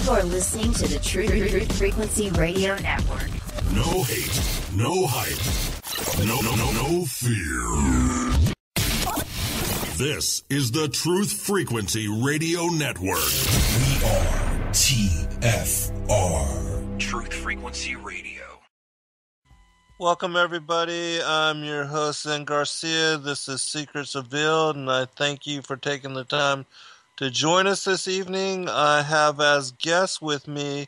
You're listening to the Truth Frequency Radio Network. No hate, no hype, no fear. This is the Truth Frequency Radio Network. We are TFR. Truth Frequency Radio. Welcome, everybody. I'm your host, Zen Garcia. This is Secrets Revealed, and I thank you for taking the time to join us this evening. I have as guest with me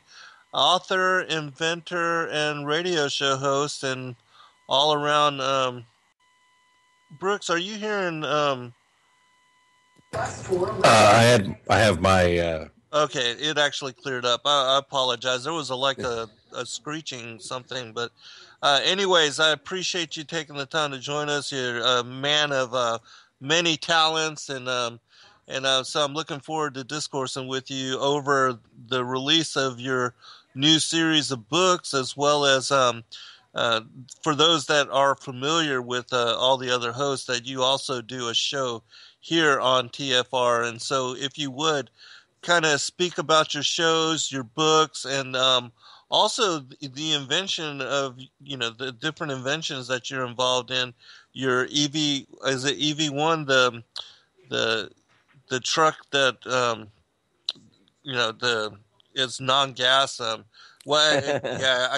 author, inventor, and radio show host, and all around. Brooks, are you hearing? I have my. Okay, it actually cleared up. I apologize. There was a screeching something, but anyways, I appreciate you taking the time to join us. You're a man of many talents, and so I'm looking forward to discoursing with you over the release of your new series of books, as well as for those that are familiar with all the other hosts, that you also do a show here on TFR. And so if you would kind of speak about your shows, your books, and also the invention of, the different inventions that you're involved in. Your is it EV1, the truck that, it's non-gas. I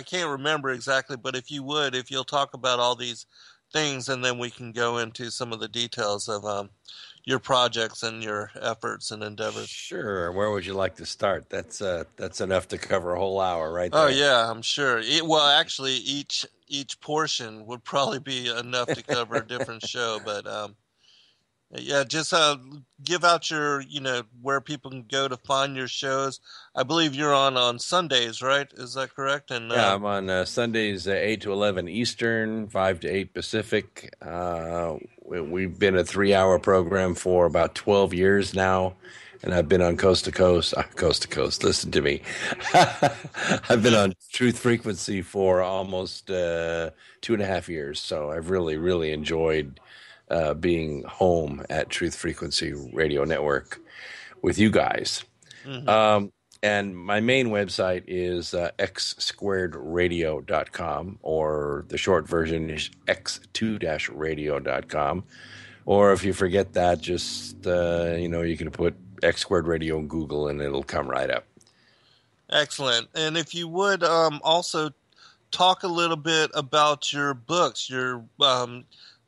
can't remember exactly, but if you'll talk about all these things, and then we can go into some of the details of your projects and your efforts and endeavors. Sure. Where would you like to start? That's enough to cover a whole hour, right there. Oh yeah, I'm sure. Actually, each portion would probably be enough to cover a different show, but just give out your, where people can go to find your shows. I believe you're on Sundays, right? Is that correct? And yeah, I'm on Sundays 8 to 11 Eastern, 5 to 8 Pacific. We've been a 3-hour program for about 12 years now, and I've been on coast to coast. Listen to me. I've been on Truth Frequency for almost 2.5 years, so I've really, really enjoyed being home at Truth Frequency Radio Network with you guys. Mm-hmm. And my main website is x2radio.com, or the short version is x2-radio.com. Or if you forget that, just, you can put X Squared Radio in Google and it'll come right up. Excellent. And if you would also talk a little bit about your books, your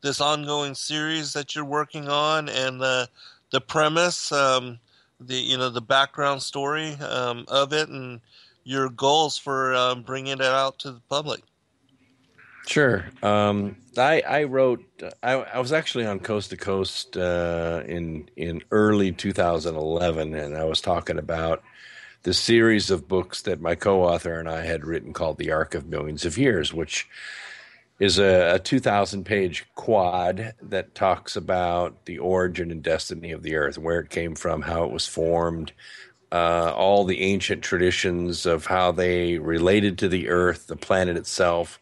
this ongoing series that you're working on, and the premise, the background story of it, and your goals for bringing it out to the public. Sure. I wrote. I was actually on Coast to Coast in early 2011, and I was talking about the series of books that my co-author and I had written called The Arc of Millions of Years, which is a 2,000-page quad that talks about the origin and destiny of the Earth, where it came from, how it was formed, all the ancient traditions of how they related to the Earth, the planet itself.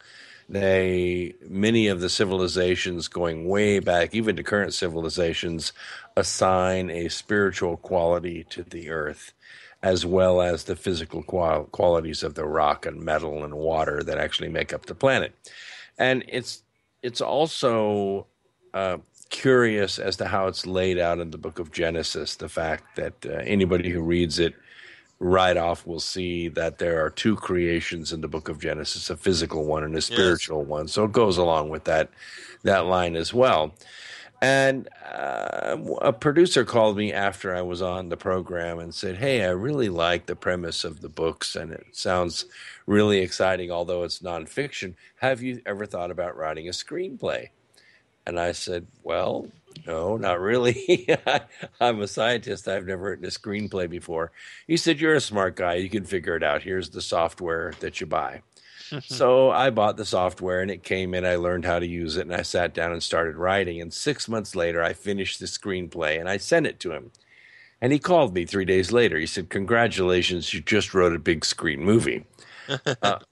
Many of the civilizations going way back, even to current civilizations, assign a spiritual quality to the Earth, as well as the physical qualities of the rock and metal and water that actually make up the planet. And it's also curious as to how it's laid out in the book of Genesis, the fact that anybody who reads it right off will see that there are two creations in the book of Genesis, a physical one and a spiritual one. So it goes along with that line as well. And a producer called me after I was on the program and said, "Hey, I really like the premise of the books, and it sounds really exciting, although it's nonfiction. Have you ever thought about writing a screenplay?" And I said, "Well, no, not really. I'm a scientist. I've never written a screenplay before." He said, "You're a smart guy. You can figure it out. Here's the software that you buy." So I bought the software, and it came in. I learned how to use it, and I sat down and started writing. And 6 months later, I finished the screenplay, and I sent it to him. And he called me 3 days later. He said, "Congratulations, you just wrote a big screen movie."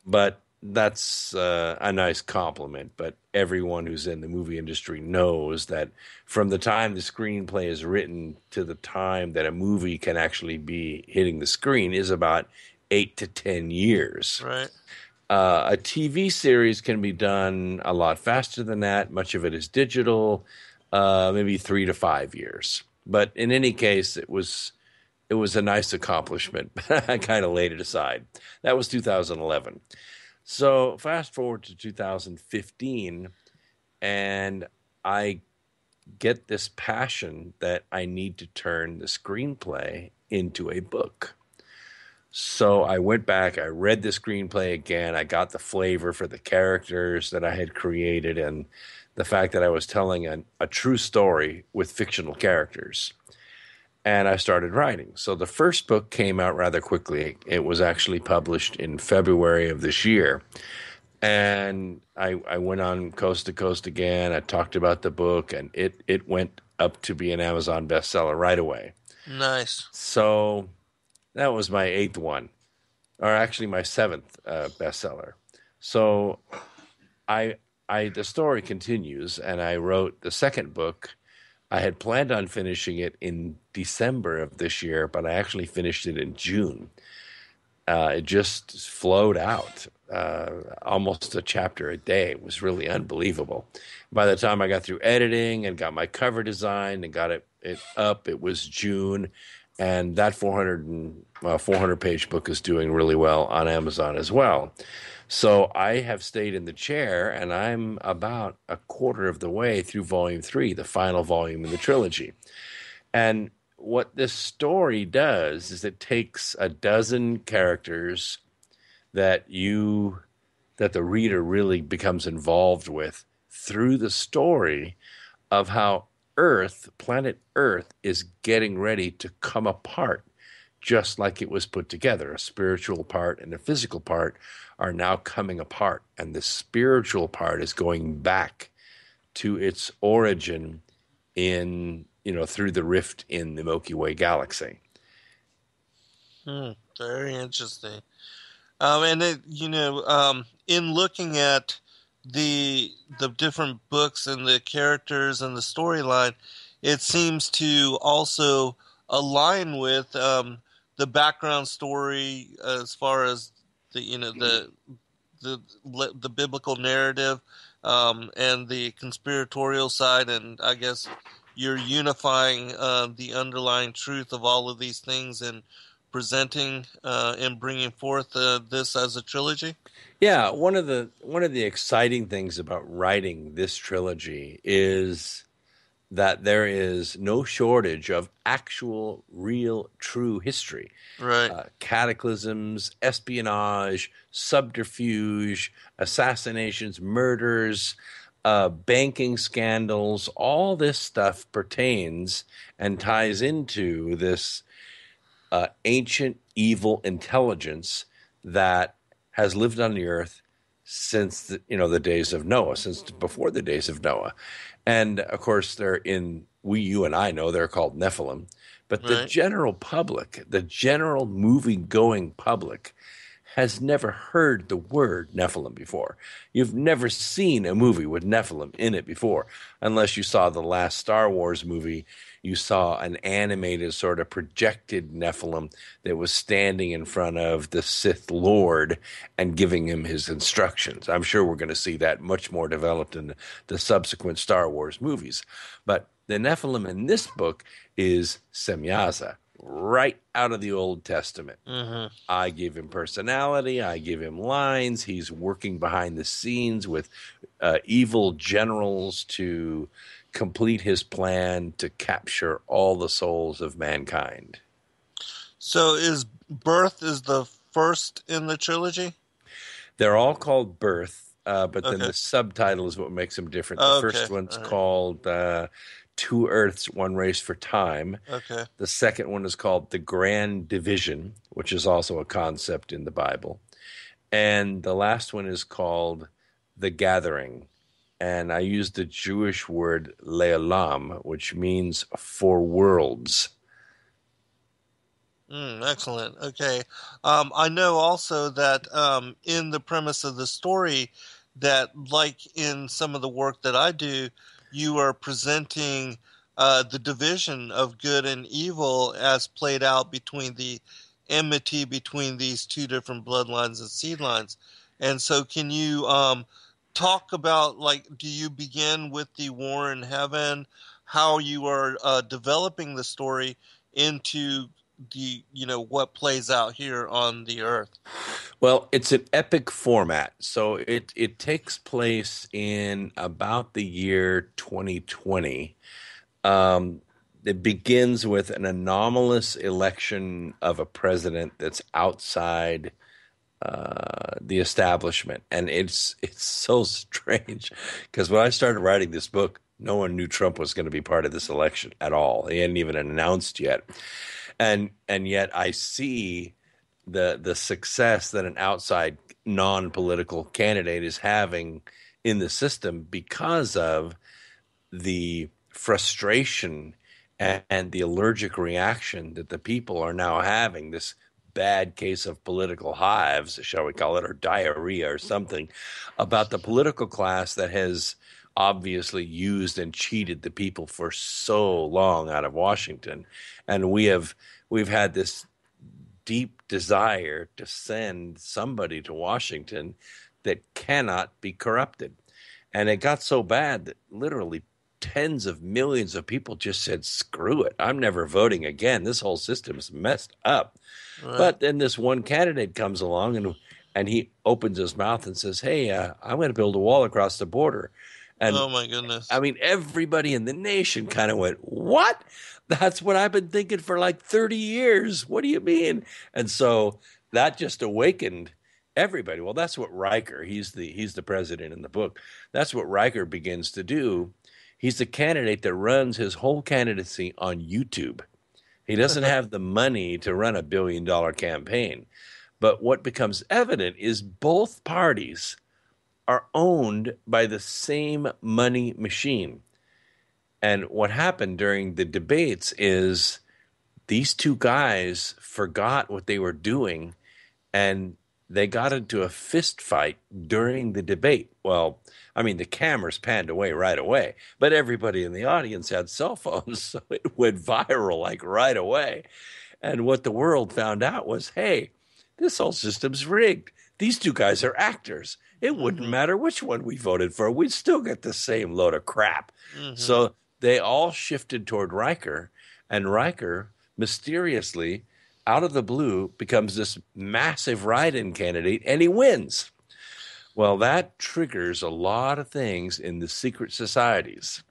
But that's a nice compliment, but everyone who's in the movie industry knows that from the time the screenplay is written to the time that a movie can actually be hitting the screen is about 8 to 10 years. Right. A TV series can be done a lot faster than that. Much of it is digital, maybe 3 to 5 years. But in any case, it was a nice accomplishment. I kind of laid it aside. That was 2011. So fast forward to 2015, and I get this passion that I need to turn the screenplay into a book. So I went back, I read the screenplay again, I got the flavor for the characters that I had created and the fact that I was telling a true story with fictional characters. And I started writing. So the first book came out rather quickly. It was actually published in February of this year. And I went on Coast to Coast again. I talked about the book, and it went up to be an Amazon bestseller right away. Nice. So that was my 8th one, or actually my 7th bestseller. So the story continues, and I wrote the second book. I had planned on finishing it in December of this year, but I actually finished it in June. It just flowed out, almost a chapter a day. It was really unbelievable. By the time I got through editing and got my cover designed and got it up, it was June. And that 400-page book is doing really well on Amazon as well. So I have stayed in the chair, and I'm about a quarter of the way through volume 3, the final volume in the trilogy. And what this story does is it takes a dozen characters that the reader really becomes involved with through the story of how planet Earth, is getting ready to come apart, just like it was put together. A spiritual part and a physical part are now coming apart, and the spiritual part is going back to its origin through the rift in the Milky Way galaxy. Very interesting. And in looking at the different books and the characters and the storyline, it seems to also align with the background story as far as the biblical narrative and the conspiratorial side, and I guess you're unifying the underlying truth of all of these things and presenting and bringing forth this as a trilogy. Yeah, one of the exciting things about writing this trilogy is that there is no shortage of actual, real, true history. Right. Cataclysms, espionage, subterfuge, assassinations, murders, banking scandals, all this stuff pertains and ties into this ancient evil intelligence that has lived on the earth since the days of Noah, since before the days of Noah. And of course, you and I know they're called Nephilim, but the general public, the general movie-going public, has never heard the word Nephilim before. You've never seen a movie with Nephilim in it before, unless you saw the last Star Wars movie. You saw an animated sort of projected Nephilim that was standing in front of the Sith Lord and giving him his instructions. I'm sure we're going to see that much more developed in the subsequent Star Wars movies. But the Nephilim in this book is Semyaza, right out of the Old Testament. Mm-hmm. I give him personality. I give him lines. He's working behind the scenes with evil generals to complete his plan to capture all the souls of mankind. So Bearth is the first in the trilogy? They're all called Bearth, but then the subtitle is what makes them different. The first one's called Two Earths, One Race for Time. Okay. The second one is called The Grand Division, which is also a concept in the Bible. And the last one is called The Gathering. And I used the Jewish word le'olam, which means for worlds. Excellent. Okay. I know also that in the premise of the story, that like in some of the work that I do, you are presenting the division of good and evil as played out between the enmity between these two different bloodlines and seed lines. And so, can you talk about, like, do you begin with the war in heaven, how you are developing the story into what plays out here on the earth? Well, it's an epic format. So it takes place in about the year 2020. Um, it begins with an anomalous election of a president that's outside the establishment, and it's so strange because when I started writing this book, no one knew Trump was going to be part of this election at all. He hadn't even announced yet, and yet I see the success that an outside non-political candidate is having in the system because of the frustration and the allergic reaction that the people are now having, this bad case of political hives, shall we call it, or diarrhea or something, about the political class that has obviously used and cheated the people for so long out of Washington. And we've had this deep desire to send somebody to Washington that cannot be corrupted. And it got so bad that literally tens of millions of people just said, screw it, I'm never voting again. This whole system is messed up. Right. But then this one candidate comes along and he opens his mouth and says, hey, I'm going to build a wall across the border. And Oh my goodness. I mean, everybody in the nation kind of went, what? That's what I've been thinking for like 30 years. What do you mean? And so that just awakened everybody. Well, that's what Riker, he's the president in the book. That's what Riker begins to do. He's the candidate that runs his whole candidacy on YouTube. He doesn't have the money to run a $1 billion campaign. But what becomes evident is both parties are owned by the same money machine. And what happened during the debates is these two guys forgot what they were doing and they got into a fist fight during the debate. Well, I mean, the cameras panned away right away, but everybody in the audience had cell phones, so it went viral like right away. And what the world found out was, hey, this whole system's rigged. These two guys are actors. It wouldn't matter which one we voted for. We'd still get the same load of crap. So they all shifted toward Riker, and Riker mysteriously, out of the blue, becomes this massive write-in candidate, and he wins. Well, that triggers a lot of things in the secret societies.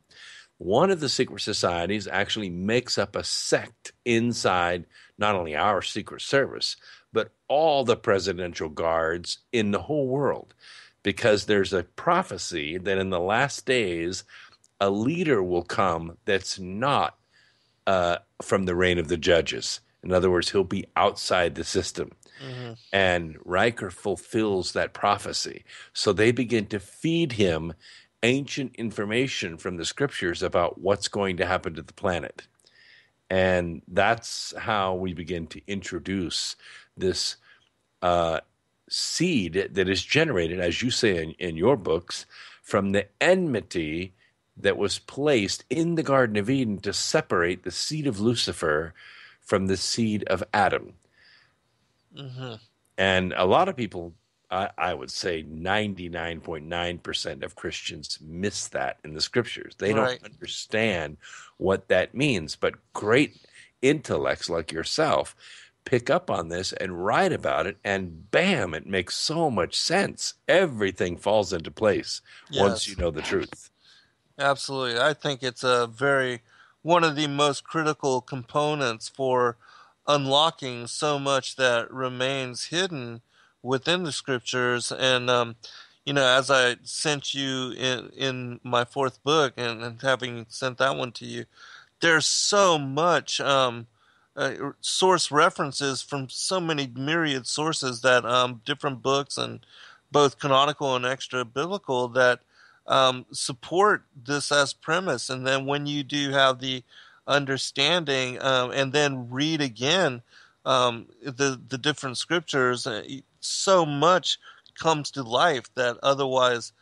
One of the secret societies actually makes up a sect inside not only our Secret Service, but all the presidential guards in the whole world, because there's a prophecy that in the last days, a leader will come that's not from the reign of the judges. In other words, he'll be outside the system. And Riker fulfills that prophecy. So they begin to feed him ancient information from the scriptures about what's going to happen to the planet. And that's how we begin to introduce this seed that is generated, as you say in your books, from the enmity that was placed in the Garden of Eden to separate the seed of Lucifer from the seed of Adam. And a lot of people, I would say 99.9% of Christians miss that in the scriptures. They don't understand what that means. But great intellects like yourself pick up on this and write about it, and bam, it makes so much sense. Everything falls into place once you know the truth. Absolutely. I think it's one of the most critical components for unlocking so much that remains hidden within the scriptures. And, as I sent you in my fourth book and having sent that one to you, there's so much source references from so many myriad sources that different books, and both canonical and extra biblical, that support this as premise. And then when you do have the understanding and then read again the different scriptures, so much comes to life that otherwise,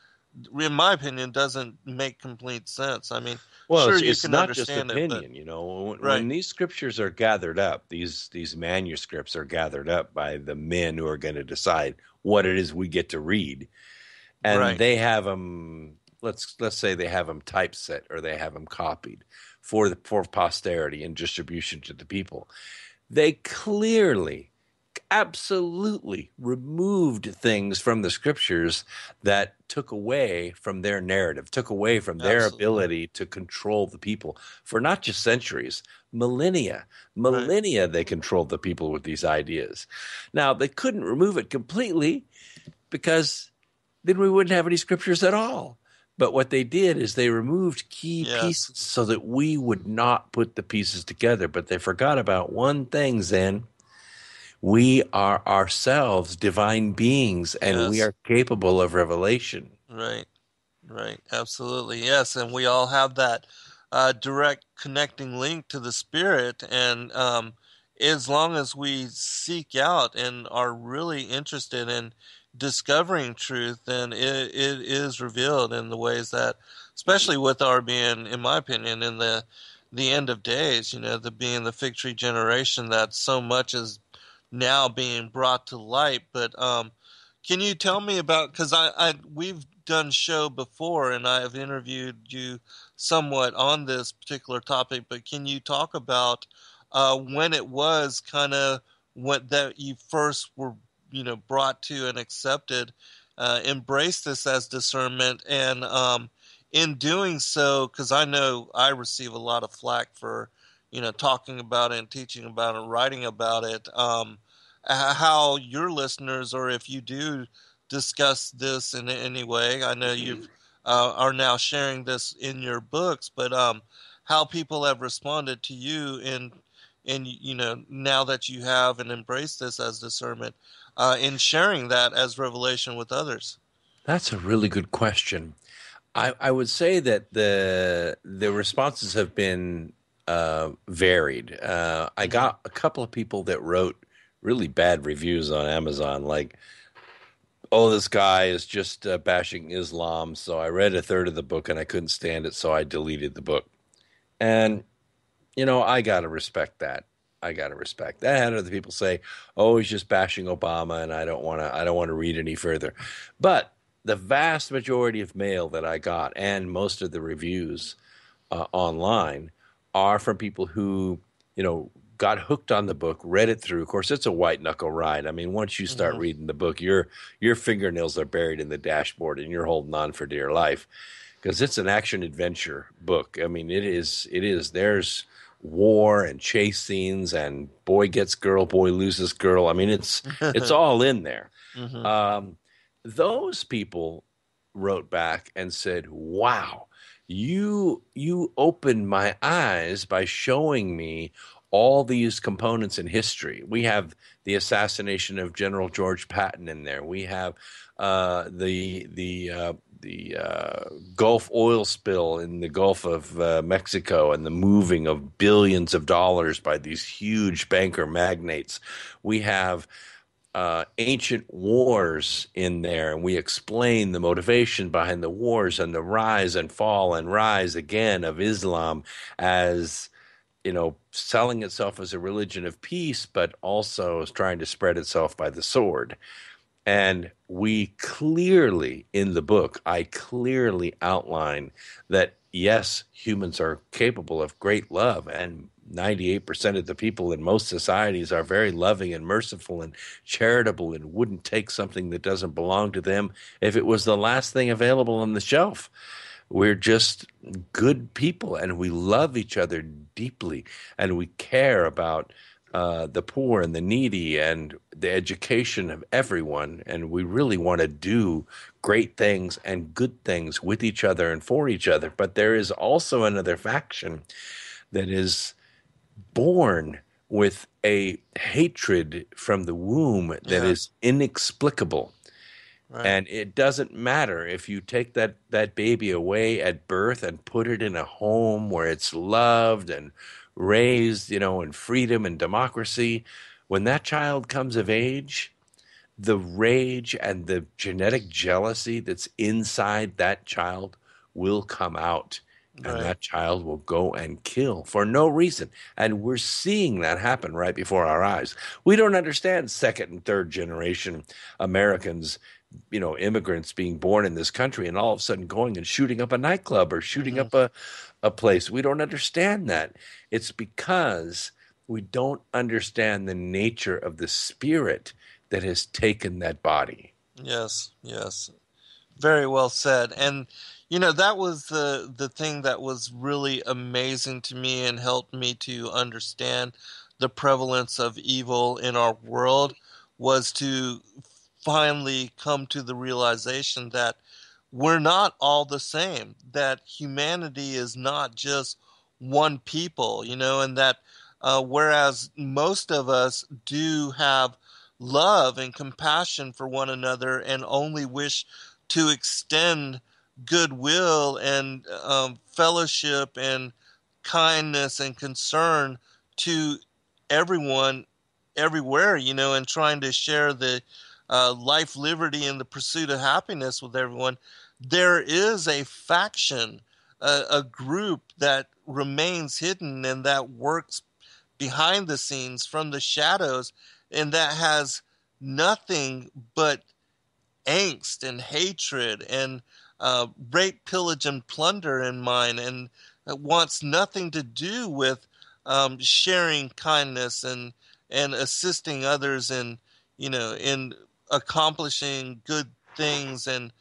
in my opinion, doesn't make complete sense. I mean, Well, sure, you it's can not just understand it, but opinion, you know. When right, these scriptures are gathered up, these manuscripts are gathered up by the men who are going to decide what it is we get to read, and right, they have them. Let's say they have them typeset or they have them copied for posterity and distribution to the people. They clearly, absolutely removed things from the scriptures that took away from their narrative, took away from their absolutely, ability to control the people for not just centuries, millennia. right, Millennia, they controlled the people with these ideas. Now, they couldn't remove it completely because then we wouldn't have any scriptures at all. But what they did is they removed key yes, pieces so that we would not put the pieces together. But they forgot about one thing, Zen. We are ourselves divine beings and we yes, are capable of revelation. right. Right, absolutely. Yes, and we all have that direct connecting link to the spirit, and as long as we seek out and are really interested in discovering truth, then it is revealed in the ways that, especially with our being, in my opinion, in the end of days, the being the fig tree generation, that so much is now being brought to light. But can you tell me about, because we've done show before and I have interviewed you somewhat on this particular topic, but can you talk about when it was kind of what that you first were, brought to and accepted, embraced this as discernment, and in doing so, because I know I receive a lot of flack for, talking about it and teaching about it and writing about it. How your listeners, or if you do discuss this in any way, I know you are now sharing this in your books, but how people have responded to you in now that you have and embraced this as discernment, in sharing that as revelation with others. That's a really good question. I would say that the responses have been varied. I Hmm. got a couple of people that wrote really bad reviews on Amazon, like, "Oh, this guy is just bashing Islam." So I read a third of the book and I couldn't stand it, so I deleted the book. And I gotta respect that. I gotta respect that. I had other people say, "Oh, he's just bashing Obama," and I don't want to. I don't want to read any further. But the vast majority of mail that I got, and most of the reviews online, are from people who, got hooked on the book, read it through. Of course, it's a white knuckle ride. I mean, once you start Hmm. reading the book, your fingernails are buried in the dashboard, and you're holding on for dear life because it's an action adventure book. I mean, it is. It is. There's war and chase scenes and boy gets girl, boy loses girl. I mean, it's all in there. Hmm. Um, those people wrote back and said, "Wow, you opened my eyes by showing me all these components in history. We have the assassination of General George Patton in there. We have the Gulf oil spill in the Gulf of Mexico and the moving of billions of dollars by these huge banker magnates. We have ancient wars in there, and we explain the motivation behind the wars and the rise and fall and rise again of Islam as, selling itself as a religion of peace, but also is trying to spread itself by the sword." And we clearly, in the book, I clearly outline that, yes, humans are capable of great love, and 98% of the people in most societies are very loving and merciful and charitable and wouldn't take something that doesn't belong to them if it was the last thing available on the shelf. We're just good people and we love each other deeply and we care about the poor and the needy and the education of everyone. And we really want to do great things and good things with each other and for each other. But there is also another faction that is born with a hatred from the womb that Yeah, is inexplicable. right. And it doesn't matter if you take that baby away at birth and put it in a home where it's loved and raised, in freedom and democracy. When that child comes of age, the rage and the genetic jealousy that's inside that child will come out. And Right. that child will go and kill for no reason. And we're seeing that happen right before our eyes. We don't understand second and third generation Americans, immigrants being born in this country and all of a sudden going and shooting up a nightclub or shooting up a place. We don't understand that. It's because we don't understand the nature of the spirit that has taken that body. Yes, yes. Very well said. And that was the thing that was really amazing to me and helped me to understand the prevalence of evil in our world, was to finally come to the realization that we're not all the same, that humanity is not just one people, and that whereas most of us do have love and compassion for one another and only wish to extend goodwill and fellowship and kindness and concern to everyone everywhere, and trying to share the life, liberty, and the pursuit of happiness with everyone, there is a faction, a group that remains hidden and that works behind the scenes from the shadows, and that has nothing but angst and hatred and rape, pillage, and plunder in mind, and wants nothing to do with sharing kindness and assisting others in accomplishing good things and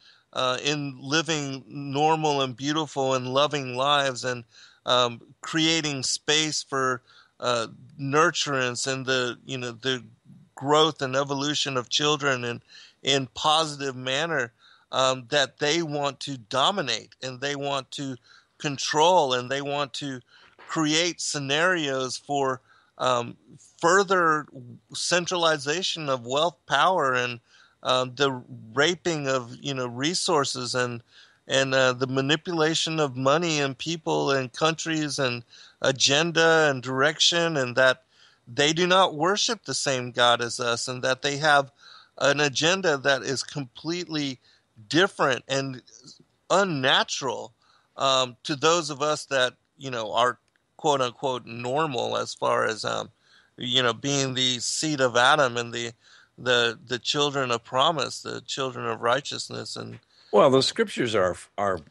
in living normal and beautiful and loving lives, and creating space for nurturance and the growth and evolution of children and in positive manner, that they want to dominate and they want to control and they want to create scenarios for further centralization of wealth, power, and the raping of resources and the manipulation of money and people and countries and agenda and direction, and that they do not worship the same God as us, and that they have an agenda that is completely different and unnatural to those of us that are quote unquote normal, as far as being the seed of Adam and the children of promise, the children of righteousness. And well, the scriptures are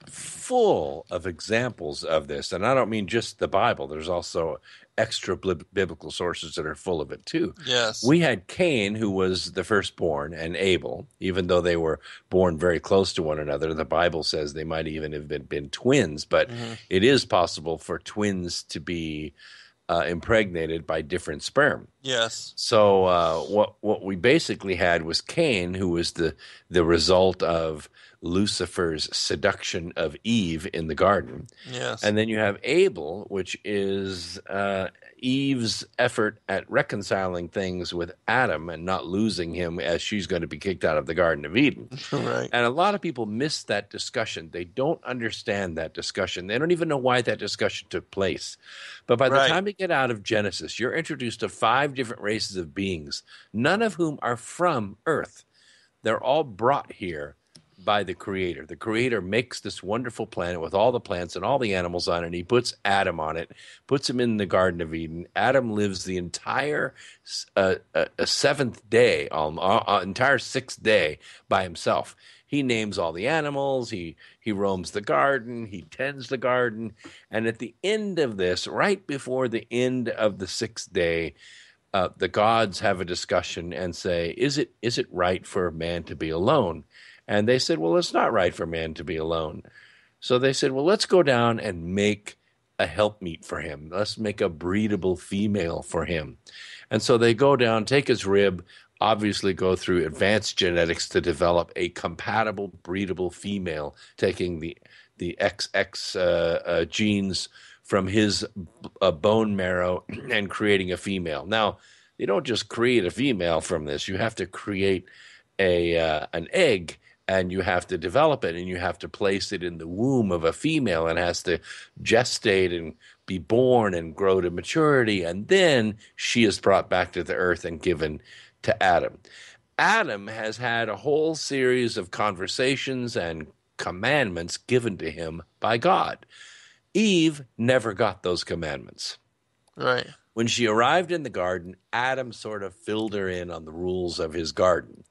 full of examples of this, and I don't mean just the Bible. There's also extra biblical sources that are full of it too. yes, We had Cain, who was the firstborn, and Abel, even though they were born very close to one another. The Bible says they might even have been twins, but it is possible for twins to be impregnated by different sperm. yes, So what we basically had was Cain, who was the result of Lucifer's seduction of Eve in the garden. yes, And then you have Abel, which is Eve's effort at reconciling things with Adam and not losing him as she's going to be kicked out of the Garden of Eden. right, And a lot of people miss that discussion. They don't understand that discussion. They don't even know why that discussion took place. But by the Right. time you get out of Genesis, you're introduced to 5 different races of beings, none of whom are from Earth. They're all brought here by the Creator. The Creator makes this wonderful planet with all the plants and all the animals on it, and he puts Adam on it, puts him in the Garden of Eden. Adam lives the entire 7th day, entire 6th day by himself. He names all the animals, he roams the garden, he tends the garden, and at the end of this, right before the end of the 6th day, the gods have a discussion and say, is it right for man to be alone? And they said, well, it's not right for man to be alone. So they said, well, let's go down and make a helpmeet for him. Let's make a breedable female for him. And so they go down, take his rib, obviously go through advanced genetics to develop a compatible breedable female, taking the XX genes from his bone marrow and creating a female. Now, you don't just create a female from this. You have to create an egg, and you have to develop it, and you have to place it in the womb of a female, and has to gestate and be born and grow to maturity, and then she is brought back to the earth and given to Adam. Adam has had a whole series of conversations and commandments given to him by God. Eve never got those commandments. Right. When she arrived in the garden, Adam sort of filled her in on the rules of his garden.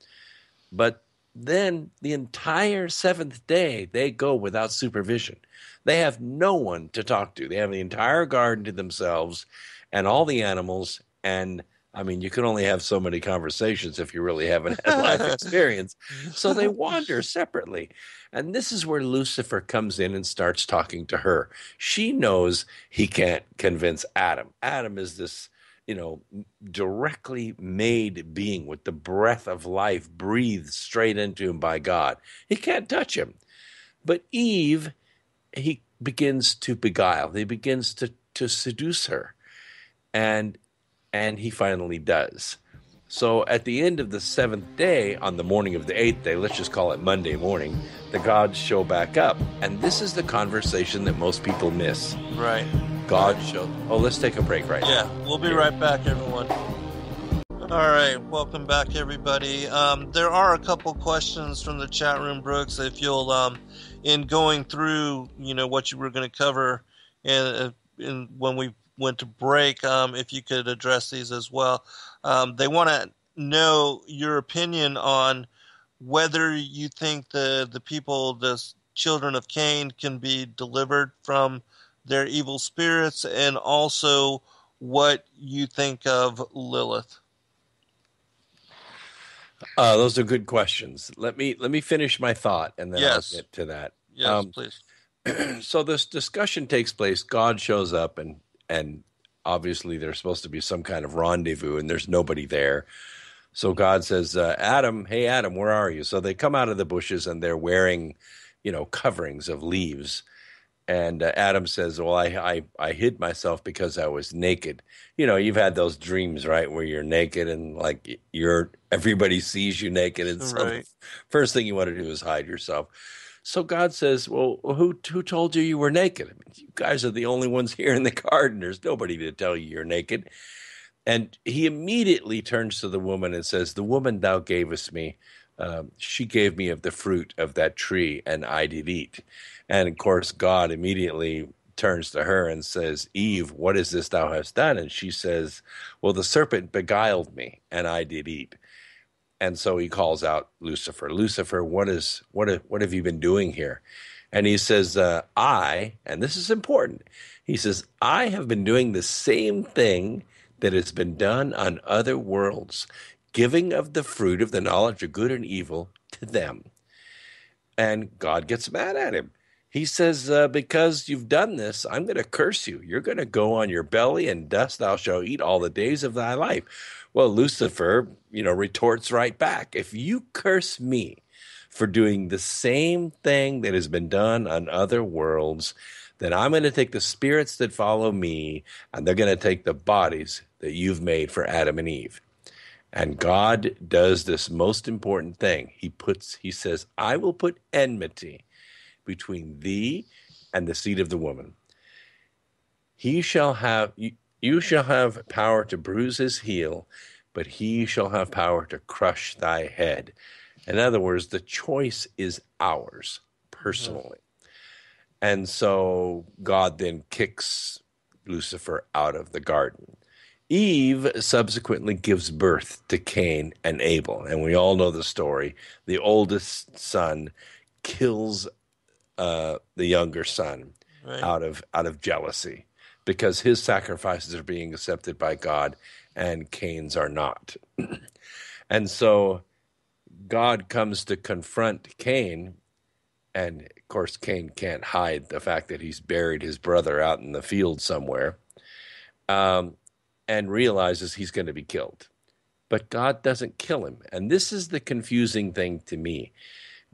But then the entire seventh day, they go without supervision. They have no one to talk to. They have the entire garden to themselves and all the animals. And I mean, you can only have so many conversations if you really haven't had life experience. So they wander separately. And this is where Lucifer comes in and starts talking to her. She knows he can't convince Adam. Adam is this, directly made being with the breath of life breathed straight into him by God. He can't touch him. But Eve, he begins to beguile. He begins to seduce her. And he finally does. So at the end of the seventh day, on the morning of the eighth day, let's just call it Monday morning, the gods show back up. And this is the conversation that most people miss. Right. God show. Oh, let's take a break right now. Yeah, we'll be right back, everyone. All right, welcome back, everybody. There are a couple questions from the chat room, Brooks. If you'll, in going through, what you were going to cover, and when we went to break, if you could address these as well. They want to know your opinion on whether you think the people, the children of Cain, can be delivered from their evil spirits, and also what you think of Lilith. Those are good questions. Let me finish my thought, and then Yes. I'll get to that. Yes, please. So this discussion takes place. God shows up, and obviously there's supposed to be some kind of rendezvous, and there's nobody there. So God says, Adam, hey, Adam, where are you? So they come out of the bushes, and they're wearing, coverings of leaves. And Adam says, well, I hid myself because I was naked. You've had those dreams, right, where you're naked and like everybody sees you naked. And so Right. the first thing you want to do is hide yourself. So God says, well, who told you were naked? I mean, you guys are the only ones here in the garden. There's nobody to tell you you're naked. And he immediately turns to the woman and says, the woman thou gavest me, she gave me of the fruit of that tree, and I did eat. And of course, God immediately turns to her and says, Eve, what is this thou hast done? And she says, well, the serpent beguiled me, and I did eat. And so he calls out Lucifer. Lucifer, what have you been doing here? And he says, and this is important, he says, I have been doing the same thing that has been done on other worlds, giving of the fruit of the knowledge of good and evil to them. And God gets mad at him. He says, because you've done this, I'm going to curse you. You're going to go on your belly, and dust thou shalt eat all the days of thy life. Well, Lucifer, retorts right back. If you curse me for doing the same thing that has been done on other worlds, then I'm going to take the spirits that follow me, and they're going to take the bodies that you've made for Adam and Eve. And God does this most important thing. He says, I will put enmity between thee and the seed of the woman. You shall have power to bruise his heel, but he shall have power to crush thy head. In other words, the choice is ours personally. And so God then kicks Lucifer out of the garden. Eve subsequently gives birth to Cain and Abel. And we all know the story. The oldest son kills the younger son, right, out of jealousy, because his sacrifices are being accepted by God and Cain's are not. And so God comes to confront Cain, and of course Cain can't hide the fact that he's buried his brother out in the field somewhere, and realizes he's going to be killed. But God doesn't kill him. And this is the confusing thing to me.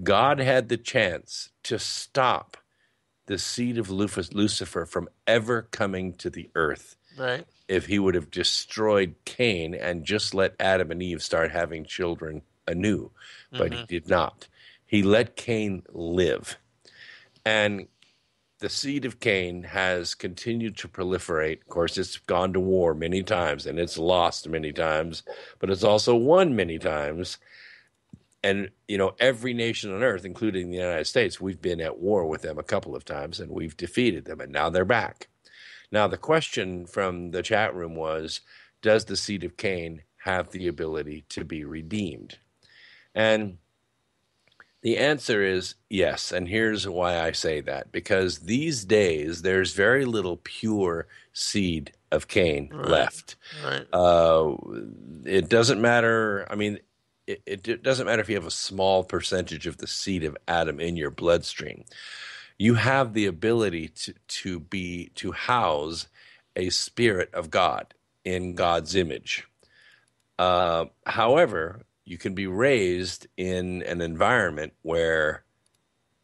God had the chance to stop the seed of Lucifer from ever coming to the earth, right, if he would have destroyed Cain and just let Adam and Eve start having children anew. But he did not. He let Cain live. And the seed of Cain has continued to proliferate. Of course, it's gone to war many times and it's lost many times, but it's also won many times. And, every nation on earth, including the United States, we've been at war with them a couple of times and we've defeated them, and now they're back. Now, the question from the chat room was, does the seed of Cain have the ability to be redeemed? And the answer is yes. And here's why I say that. Because these days, there's very little pure seed of Cain left. Right. It doesn't matter. I mean, it doesn't matter if you have a small percentage of the seed of Adam in your bloodstream. You have the ability to house a spirit of God in God's image. However, you can be raised in an environment where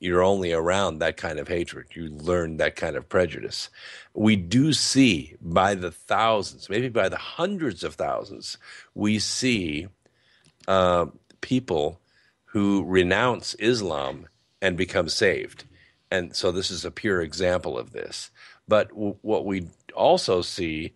you're only around that kind of hatred. You learn that kind of prejudice. We do see by the thousands, maybe by the hundreds of thousands, we see people who renounce Islam and become saved. And so this is a pure example of this. But what we also see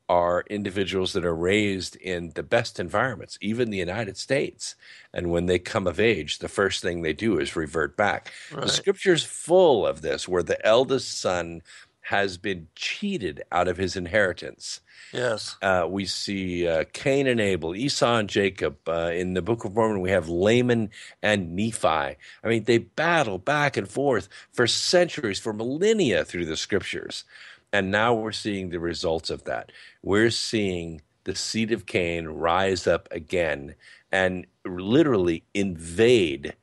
are individuals that are raised in the best environments, even the United States. And when they come of age, the first thing they do is revert back. Right. The scripture's full of this, where the eldest son has been cheated out of his inheritance. Yes. We see Cain and Abel, Esau and Jacob. In the Book of Mormon, we have Laman and Nephi. I mean, they battle back and forth for centuries, for millennia through the scriptures. And now we're seeing the results of that. We're seeing the seed of Cain rise up again and literally invade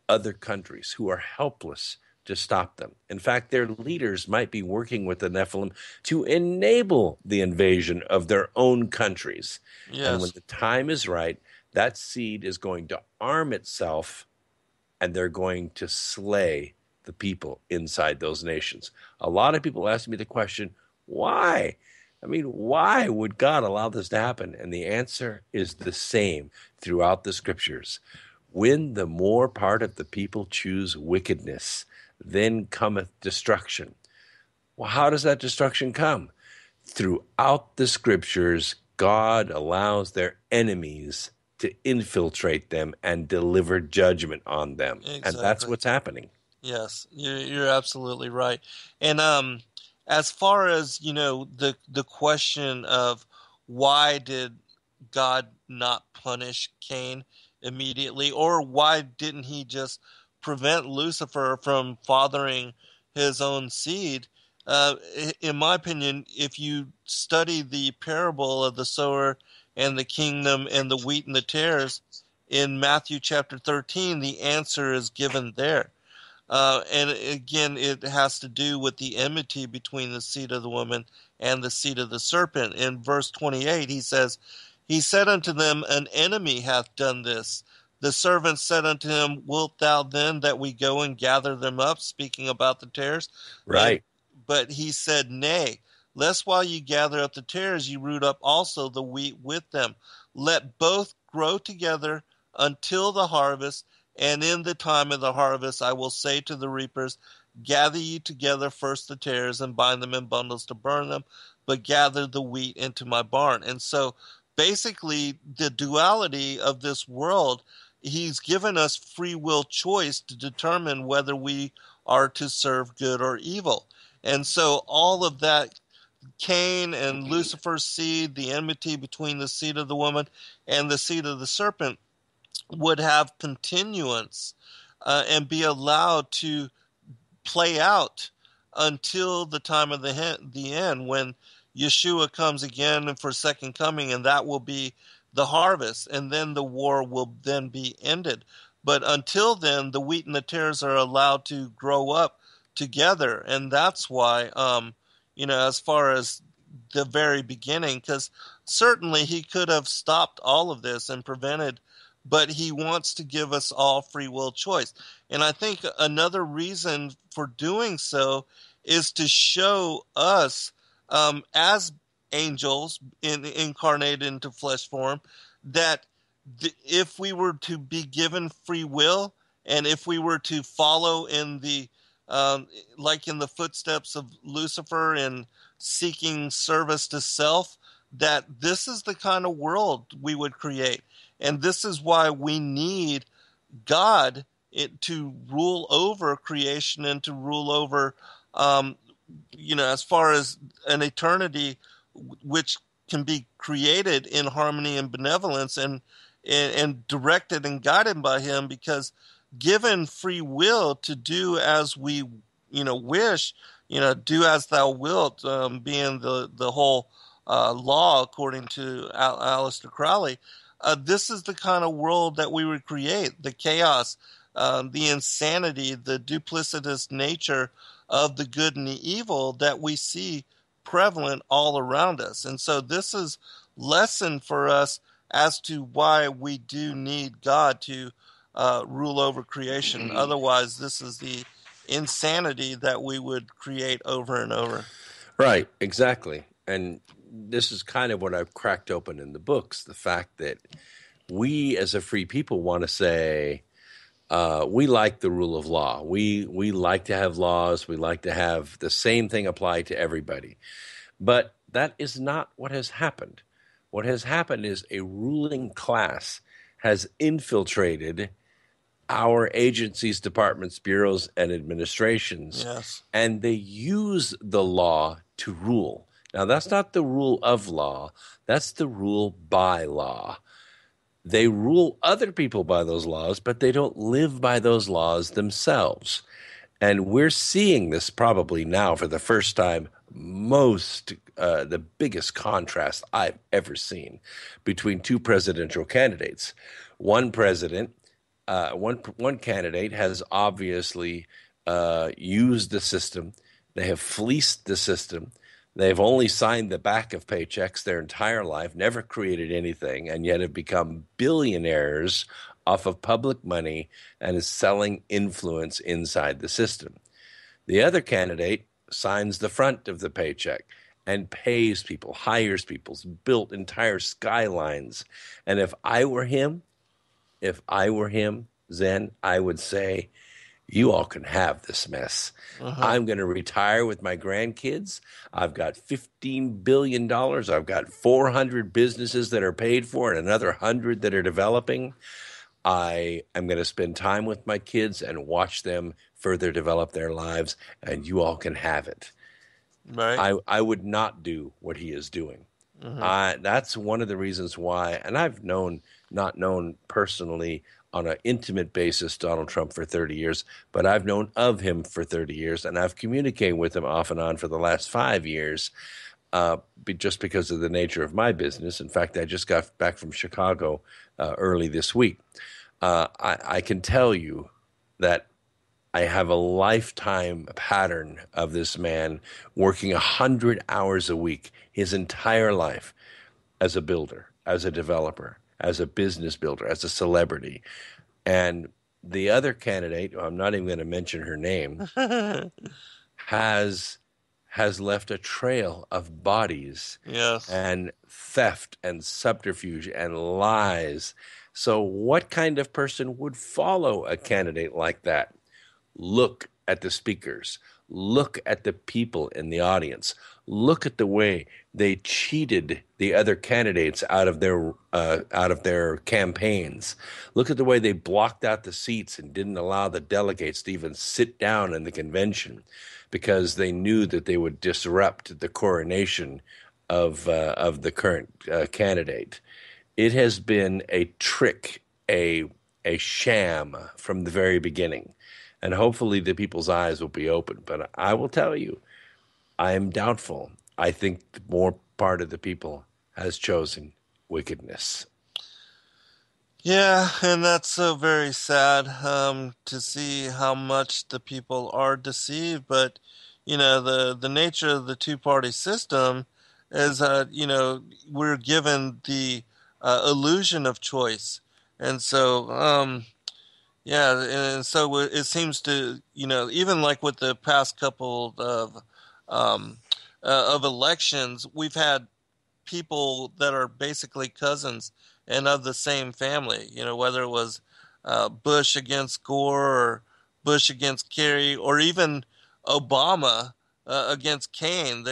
other countries who are helpless to stop them. In fact, their leaders might be working with the Nephilim to enable the invasion of their own countries. Yes. And when the time is right, that seed is going to arm itself and they're going to slay the people inside those nations. A lot of people ask me the question, why? I mean, why would God allow this to happen? And the answer is the same throughout the scriptures. When the more part of the people choose wickedness, then cometh destruction. Well, how does that destruction come? Throughout the scriptures, God allows their enemies to infiltrate them and deliver judgment on them. Exactly. And that's what's happening. Yes, you're absolutely right. And as far as, the question of why did God not punish Cain immediately, or why didn't he just prevent Lucifer from fathering his own seed? In my opinion, if you study the parable of the sower and the kingdom and the wheat and the tares in Matthew chapter 13, the answer is given there. And again, it has to do with the enmity between the seed of the woman and the seed of the serpent. In verse 28, he says, He said unto them, An enemy hath done this. The servant said unto him, Wilt thou then that we go and gather them up? Speaking about the tares. Right. But he said, Nay, lest while ye gather up the tares, ye root up also the wheat with them. Let both grow together until the harvest. And in the time of the harvest, I will say to the reapers, Gather ye together first the tares, and bind them in bundles to burn them, but gather the wheat into my barn. And so basically the duality of this world, he's given us free will choice to determine whether we are to serve good or evil. And so all of that, Cain and Lucifer's seed, the enmity between the seed of the woman and the seed of the serpent, would have continuance and be allowed to play out until the time of the end, when Yeshua comes again for second coming, and that will be the harvest, and then the war will then be ended. But until then, the wheat and the tares are allowed to grow up together, and that's why, as far as the very beginning, because certainly he could have stopped all of this and prevented, but he wants to give us all free will choice. And I think another reason for doing so is to show us, as angels incarnated into flesh form, that if we were to be given free will, and if we were to follow in the like in the footsteps of Lucifer in seeking service to self, that this is the kind of world we would create. And this is why we need God to rule over creation and to rule over, as far as an eternity which can be created in harmony and benevolence and directed and guided by him, because given free will to do as we wish, do as thou wilt, being the whole law according to Aleister Crowley. This is the kind of world that we would create: the chaos, the insanity, the duplicitous nature of the good and the evil that we see prevalent all around us. And so this is lesson for us as to why we do need God to rule over creation. Otherwise, this is the insanity that we would create over and over. Right, exactly. And this is kind of what I've cracked open in the books, the fact that we as a free people want to say, we like the rule of law. We like to have laws. We like to have the same thing apply to everybody. But that is not what has happened. What has happened is a ruling class has infiltrated our agencies, departments, bureaus, and administrations. Yes. And they use the law to rule. Now, that's not the rule of law. That's the rule by law. They rule other people by those laws, but they don't live by those laws themselves. And we're seeing this probably now for the first time, the biggest contrast I've ever seen between two presidential candidates. One candidate has obviously used the system. They have fleeced the system. They've only signed the back of paychecks their entire life, never created anything, and yet have become billionaires off of public money and is selling influence inside the system. The other candidate signs the front of the paycheck and pays people, hires people, built entire skylines. And if I were him, Zen, I would say, you all can have this mess. I'm going to retire with my grandkids. I've got $15 billion. I've got 400 businesses that are paid for and another 100 that are developing. I am going to spend time with my kids and watch them further develop their lives, and you all can have it. Right. I would not do what he is doing. That's one of the reasons why, and I've not known personally on an intimate basis Donald Trump for 30 years, but I've known of him for 30 years, and I've communicated with him off and on for the last 5 years, just because of the nature of my business. In fact, I just got back from Chicago early this week. I can tell you that I have a lifetime pattern of this man working 100 hours a week, his entire life, as a builder, as a developer, as a business builder, as a celebrity. And the other candidate, I'm not even going to mention her name, has left a trail of bodies, Yes, and theft and subterfuge and lies. So what kind of person would follow a candidate like that? Look at the speakers. Look at the people in the audience. Look at the way they cheated the other candidates out of their campaigns. Look at the way they blocked out the seats and didn't allow the delegates to even sit down in the convention because they knew that they would disrupt the coronation of the current candidate. It has been a trick, a sham from the very beginning. And hopefully the people's eyes will be open. But I will tell you, I am doubtful. I think the more part of the people has chosen wickedness. yeah, and that's so very sad to see how much the people are deceived. But the nature of the two-party system is we're given the illusion of choice, and so yeah, and so it seems to even like with the past couple of elections, we've had people that are basically cousins and of the same family. Whether it was Bush against Gore Bush against Kerry, or even Obama against Kane.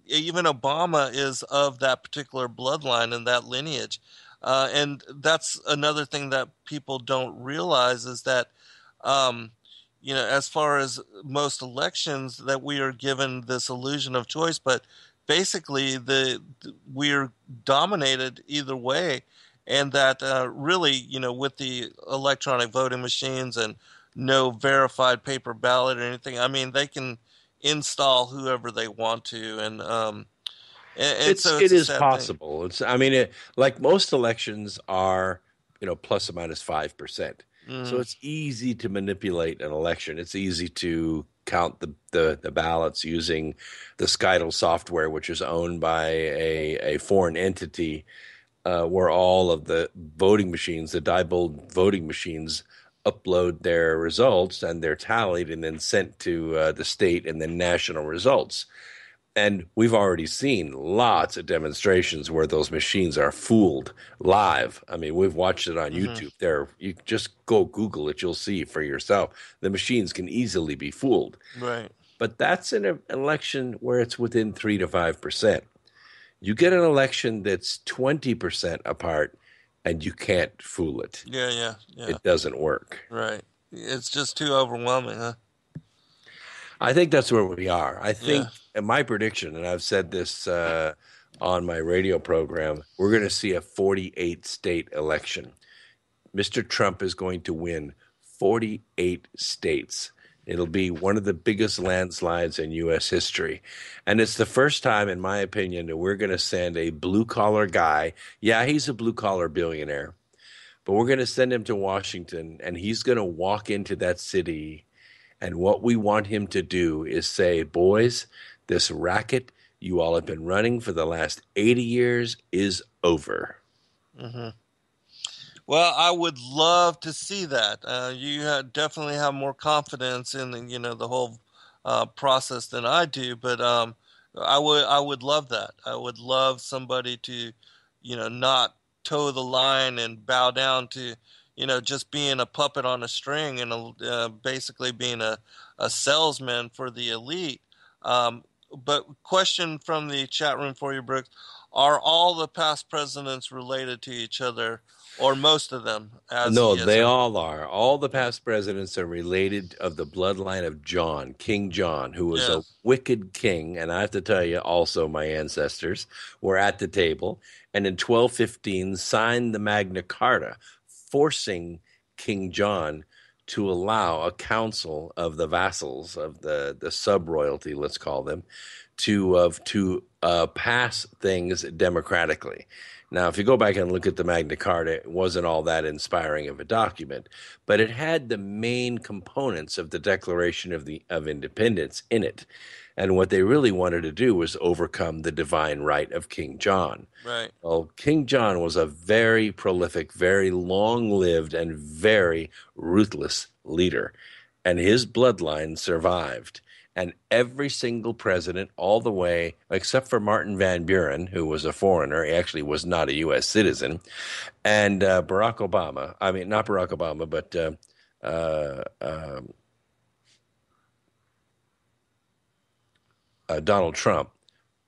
Even Obama is of that particular bloodline and that lineage. And that's another thing that people don't realize is that, um, as far as most elections, that we are given this illusion of choice, but basically we're dominated either way. And that really, with the electronic voting machines and no verified paper ballot or anything, I mean, they can install whoever they want to, and so It it's a is sad thing. possible. I mean, like most elections are, plus or minus 5%. So Mm, it's easy to manipulate an election. It's easy to count the ballots using the Skytl software, which is owned by a foreign entity, where all of the voting machines, the Diebold voting machines, upload their results, and they're tallied and then sent to the state and then national results. And we've already seen lots of demonstrations where those machines are fooled live. I mean, we've watched it on hmm YouTube. You just go Google it, you'll see for yourself. The machines can easily be fooled. right. But that's an election where it's within 3 to 5%. You get an election that's 20% apart, and you can't fool it. Yeah, yeah, yeah. It doesn't work. Right. It's just too overwhelming, huh? I think that's where we are. I Yeah. think, and my prediction, and I've said this on my radio program, we're going to see a 48 state election. Mr. Trump is going to win 48 states. It'll be one of the biggest landslides in U.S. history. And it's the first time, in my opinion, that we're going to send a blue-collar guy. Yeah, he's a blue-collar billionaire. But we're going to send him to Washington, and he's going to walk into that city. And what we want him to do is say, boys, this racket you all have been running for the last 80 years is over. hmm Well, I would love to see that. You definitely have more confidence in the whole process than I do, but I would love that. I would love somebody to, not toe the line and bow down to, just being a puppet on a string and basically being a salesman for the elite. But question from the chat room for you, Brooks: are all the past presidents related to each other? Or most of them, as No, he is. they all are. All the past presidents are related of the bloodline of John, King John, who was a Yes. wicked king. And I have to tell you, also, my ancestors were at the table and in 1215 signed the Magna Carta, forcing King John to allow a council of the vassals of the sub royalty, let's call them, to pass things democratically. Now, if you go back and look at the Magna Carta, it wasn't all that inspiring of a document, but it had the main components of the Declaration of Independence in it. And what they really wanted to do was overcome the divine right of King John. Right. Well, King John was a very prolific, very long-lived, and very ruthless leader, and his bloodline survived. And every single president, all the way, except for Martin Van Buren, who was a foreigner, he actually was not a U.S. citizen, and Barack Obama, I mean, not Barack Obama, but Donald Trump,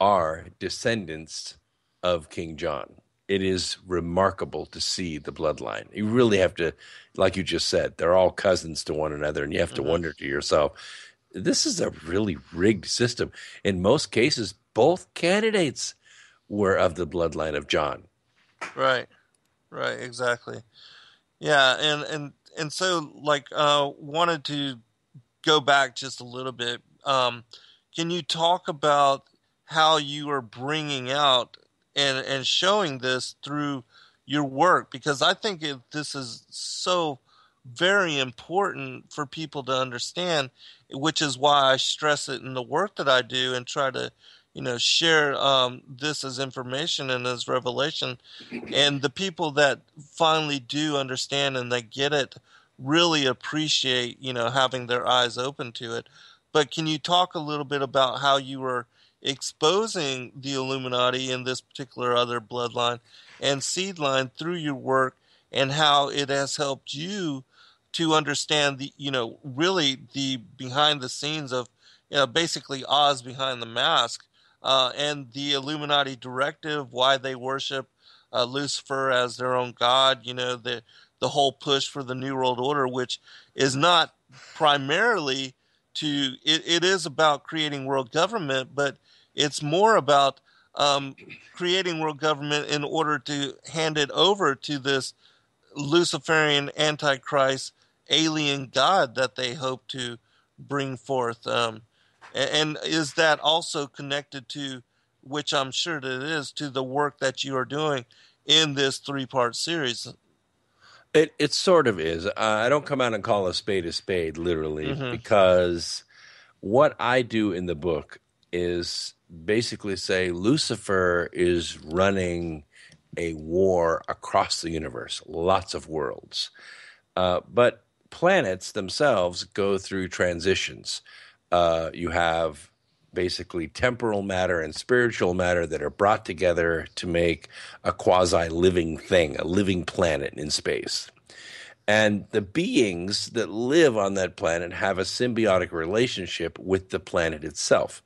are descendants of King John. It is remarkable to see the bloodline. You really have to, like you just said, they're all cousins to one another, and you have to wonder to yourself, this is a really rigged system. In most cases, both candidates were of the bloodline of John. Right. Right. Exactly. Yeah. And so, wanted to go back just a little bit. Can you talk about how you are bringing out and showing this through your work? Because I think this is so very important for people to understand, which is why I stress it in the work that I do and try to, share this as information and as revelation. And the people that finally do understand and they get it really appreciate, having their eyes open to it. But can you talk a little bit about how you were exposing the Illuminati in this particular other bloodline and seed line through your work, and how it has helped you to understand the, really the behind the scenes of, basically Oz behind the mask, and the Illuminati directive, why they worship Lucifer as their own god, the whole push for the New World Order, which is not primarily it is about creating world government, but it's more about creating world government in order to hand it over to this Luciferian Antichrist alien god that they hope to bring forth. And is that also connected to, which I'm sure that it is, to the work that you are doing in this 3-part series? It sort of is. I don't come out and call a spade, literally, because what I do in the book is basically say Lucifer is running a war across the universe, lots of worlds. But planets themselves go through transitions. You have basically temporal matter and spiritual matter that are brought together to make a quasi-living thing, a living planet in space. And the beings that live on that planet have a symbiotic relationship with the planet itself.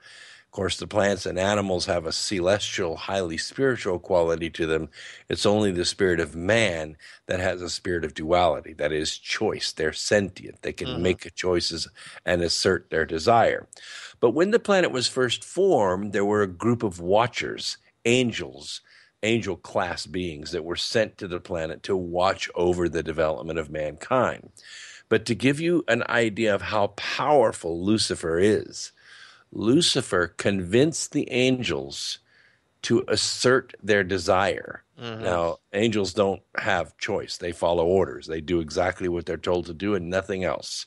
Of course, the plants and animals have a celestial, highly spiritual quality to them. It's only the spirit of man that has a spirit of duality, that is choice. They're sentient. They can make choices and assert their desire. But when the planet was first formed, there were a group of watchers, angels, angel class beings that were sent to the planet to watch over the development of mankind. But to give you an idea of how powerful Lucifer is, Lucifer convinced the angels to assert their desire. Now, angels don't have choice. They follow orders. They do exactly what they're told to do and nothing else.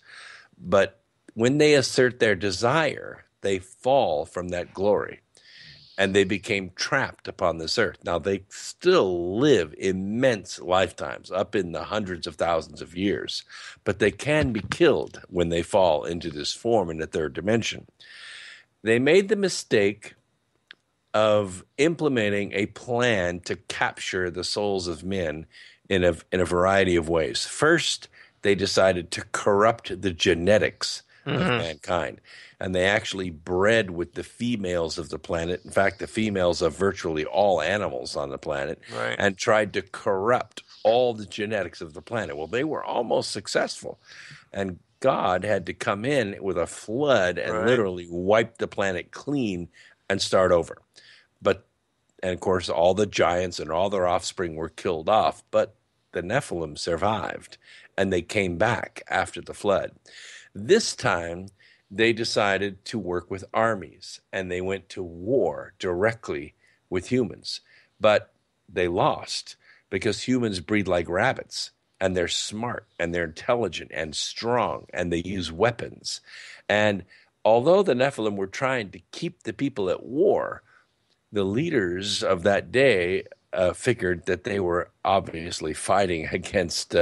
But when they assert their desire, they fall from that glory and they became trapped upon this earth. Now, they still live immense lifetimes, up in the hundreds of thousands of years, but they can be killed when they fall into this form in the third dimension. They made the mistake of implementing a plan to capture the souls of men in a variety of ways. First, they decided to corrupt the genetics of mankind, and they actually bred with the females of the planet, in fact, the females of virtually all animals on the planet, and tried to corrupt all the genetics of the planet. Well, they were almost successful, and God had to come in with a flood and literally wipe the planet clean and start over. And of course, all the giants and all their offspring were killed off, but the Nephilim survived, and they came back after the flood. This time, they decided to work with armies, and they went to war directly with humans. But they lost because humans breed like rabbits, and they're smart, and they're intelligent and strong, and they use weapons. And although the Nephilim were trying to keep the people at war, the leaders of that day figured that they were obviously fighting against,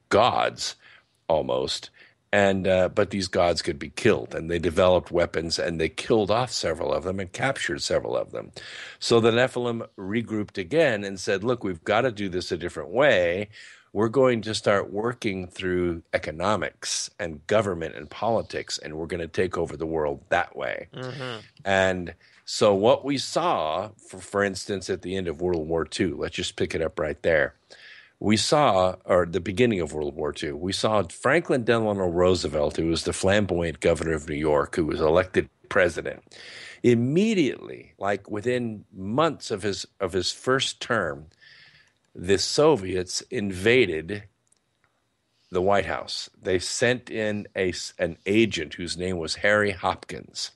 gods almost. And but these gods could be killed, and they developed weapons, and they killed off several of them and captured several of them. So the Nephilim regrouped again and said, look, we've got to do this a different way. We're going to start working through economics and government and politics, and we're going to take over the world that way. And so what we saw, for instance, at the end of World War II, let's just pick it up right there. We saw, or the beginning of World War II, we saw Franklin Delano Roosevelt, who was the flamboyant governor of New York, who was elected president. Immediately, like within months of his first term, the Soviets invaded the White House. They sent in an agent whose name was Harry Hopkins,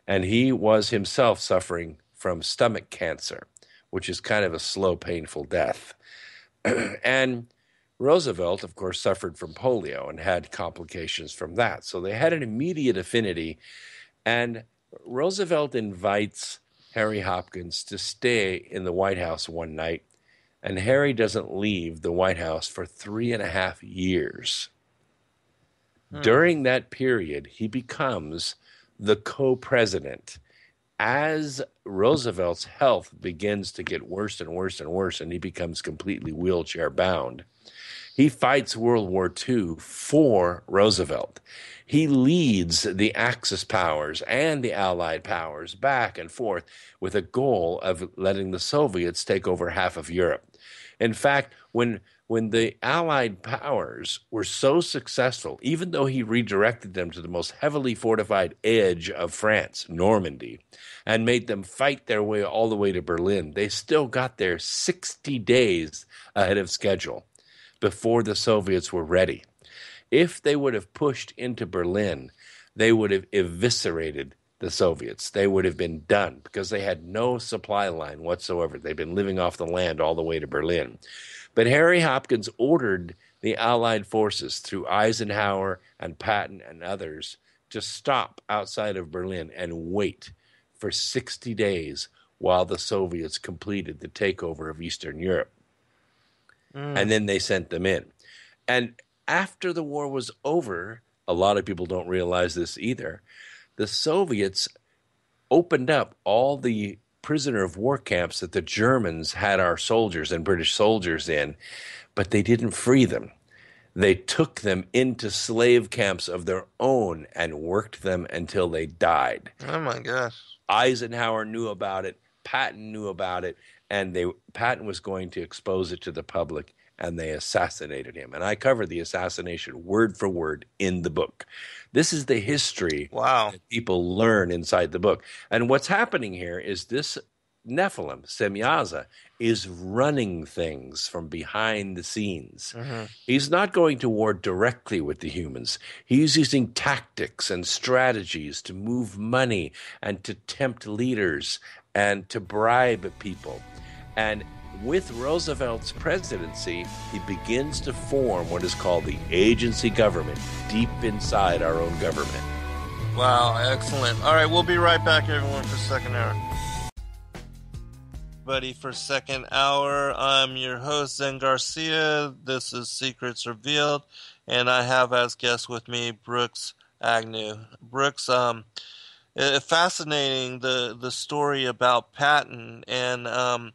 and he was himself suffering from stomach cancer, which is kind of a slow, painful death. And Roosevelt, of course, suffered from polio and had complications from that. So they had an immediate affinity. And Roosevelt invites Harry Hopkins to stay in the White House one night. And Harry doesn't leave the White House for 3.5 years. During that period, he becomes the co-president. As Roosevelt's health begins to get worse and worse and worse, and he becomes completely wheelchair bound, He fights World War II for Roosevelt. He leads the Axis powers and the Allied powers back and forth with a goal of letting the Soviets take over half of Europe. In fact, when the Allied powers were so successful, even though he redirected them to the most heavily fortified edge of France, Normandy, and made them fight their way all the way to Berlin, they still got there 60 days ahead of schedule before the Soviets were ready. If they would have pushed into Berlin, they would have eviscerated the Soviets. They would have been done because they had no supply line whatsoever. They'd been living off the land all the way to Berlin. But Harry Hopkins ordered the Allied forces through Eisenhower and Patton and others to stop outside of Berlin and wait for 60 days while the Soviets completed the takeover of Eastern Europe. And then they sent them in. And after the war was over, a lot of people don't realize this either, the Soviets opened up all the prisoner of war camps that the Germans had our soldiers and British soldiers in, but they didn't free them. They took them into slave camps of their own and worked them until they died. Oh, my gosh. Eisenhower knew about it. Patton knew about it. And Patton was going to expose it to the public, and they assassinated him. And I cover the assassination word for word in the book. This is the history that people learn inside the book. And what's happening here is this Nephilim, Semyaza, is running things from behind the scenes. He's not going to war directly with the humans. He's using tactics and strategies to move money and to tempt leaders and to bribe people. And with Roosevelt's presidency, he begins to form what is called the agency government deep inside our own government. Wow, excellent. All right, we'll be right back, everyone, for second hour. Buddy, for second hour, I'm your host, Zen Garcia. This is Secrets Revealed, and I have as guest with me Brooks Agnew. Brooks, fascinating the story about Patton, and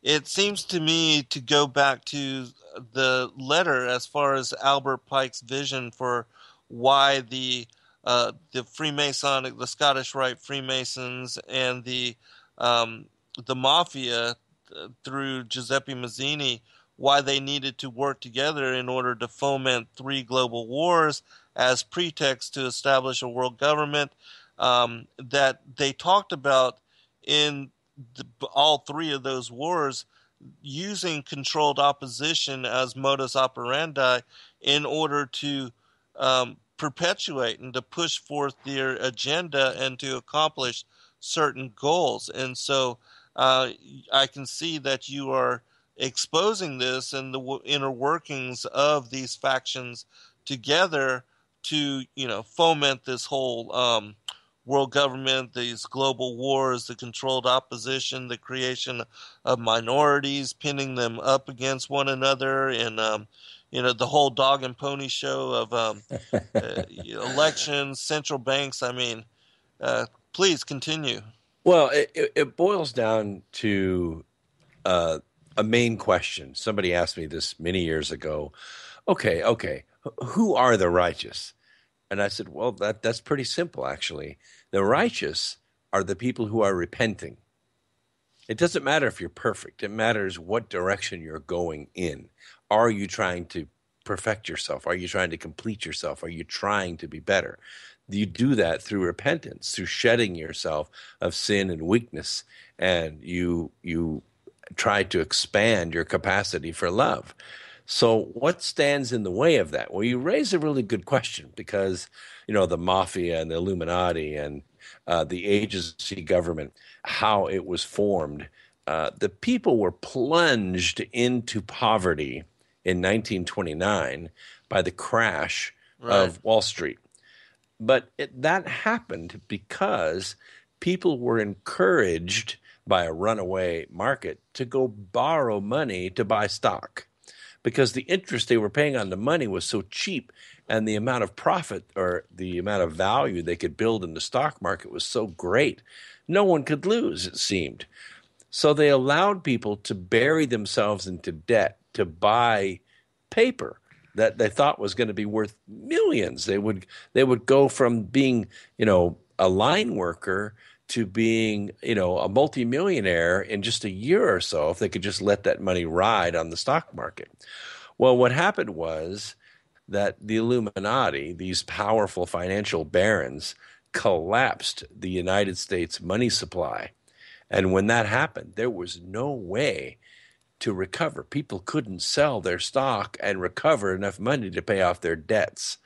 it seems to me to go back to the letter as far as Albert Pike's vision for why the Freemasonic, the Scottish Rite Freemasons, and the mafia through Giuseppe Mazzini, why they needed to work together in order to foment 3 global wars as pretext to establish a world government, that they talked about in all 3 of those wars using controlled opposition as modus operandi in order to perpetuate and to push forth their agenda and to accomplish certain goals. And so I can see that you are exposing this and the inner workings of these factions together to, foment this whole world government, these global wars, the controlled opposition, the creation of minorities, pinning them up against one another, and the whole dog and pony show of elections, central banks. I mean, please continue. Well, it boils down to a main question. Somebody asked me this many years ago. Okay, who are the righteous? And I said, well, that's pretty simple, actually. The righteous are the people who are repenting. It doesn't matter if you're perfect. It matters what direction you're going in. Are you trying to perfect yourself? Are you trying to complete yourself? Are you trying to be better? You do that through repentance, through shedding yourself of sin and weakness, and you try to expand your capacity for love. So what stands in the way of that? Well, you raise a really good question because, the mafia and the Illuminati and the agency government, how it was formed, the people were plunged into poverty in 1929 by the crash of Wall Street. But that happened because people were encouraged by a runaway market to go borrow money to buy stock, because the interest they were paying on the money was so cheap, and the amount of profit or the amount of value they could build in the stock market was so great. No one could lose, it seemed. So they allowed people to bury themselves into debt to buy paper that they thought was going to be worth millions. They would go from being, a line worker to being, a multimillionaire in just a year or so if they could just let that money ride on the stock market. Well, what happened was that the Illuminati, these powerful financial barons, collapsed the United States money supply. And when that happened, there was no way to recover. People couldn't sell their stock and recover enough money to pay off their debts.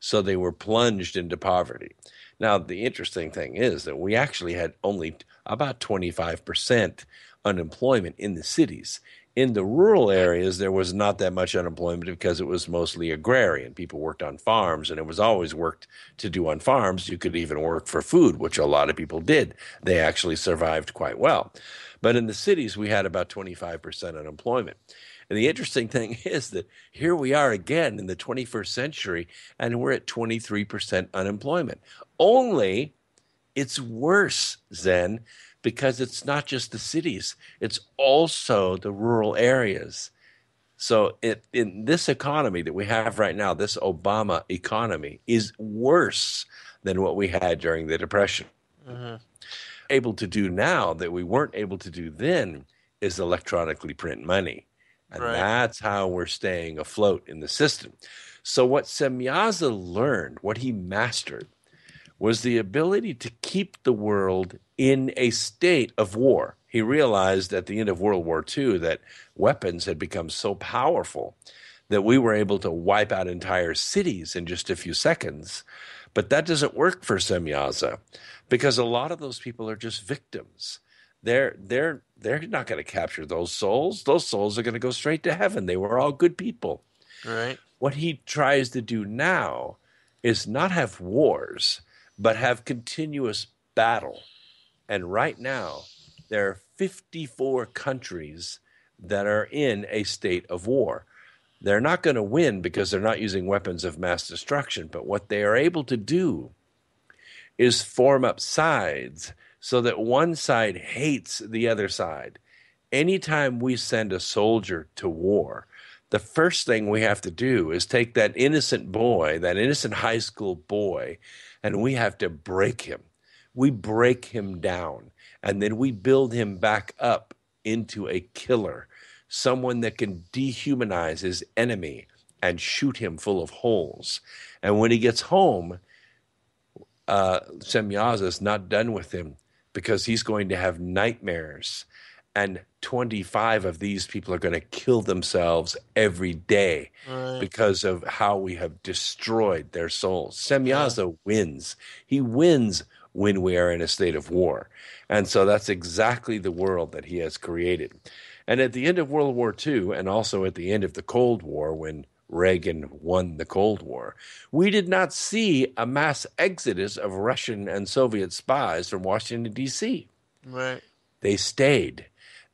So they were plunged into poverty. Now, the interesting thing is that we actually had only about 25% unemployment in the cities. In the rural areas, there was not that much unemployment because it was mostly agrarian. People worked on farms, and it was always work to do on farms. You could even work for food, which a lot of people did. They actually survived quite well. But in the cities, we had about 25% unemployment. And the interesting thing is that here we are again in the 21st century, and we're at 23% unemployment. Only it's worse, Zen, because it's not just the cities, it's also the rural areas. So in this economy that we have right now, this Obama economy is worse than what we had during the Depression. Mm-hmm. Able to do now that we weren't able to do then is electronically print money. And that's how we're staying afloat in the system. So what Semyaza learned, what he mastered, was the ability to keep the world in a state of war. He realized at the end of World War II that weapons had become so powerful that we were able to wipe out entire cities in just a few seconds. But that doesn't work for Semyaza because a lot of those people are just victims. They're not going to capture those souls. Those souls are going to go straight to heaven. They were all good people. Right. What he tries to do now is not have wars, but have continuous battle. And right now, there are 54 countries that are in a state of war. They're not going to win because they're not using weapons of mass destruction, but what they are able to do is form up sides so that one side hates the other side. Anytime we send a soldier to war, the first thing we have to do is take that innocent boy, that innocent high school boy, and we have to break him. We break him down, and then we build him back up into a killer, someone that can dehumanize his enemy and shoot him full of holes. And when he gets home, Semyaza is not done with him because he's going to have nightmares. And 25 of these people are going to kill themselves every day because of how we have destroyed their souls. Semyaza wins. He wins when we are in a state of war. And so that's exactly the world that he has created. And at the end of World War II, and also at the end of the Cold War, when Reagan won the Cold War, we did not see a mass exodus of Russian and Soviet spies from Washington, D.C. Right. They stayed.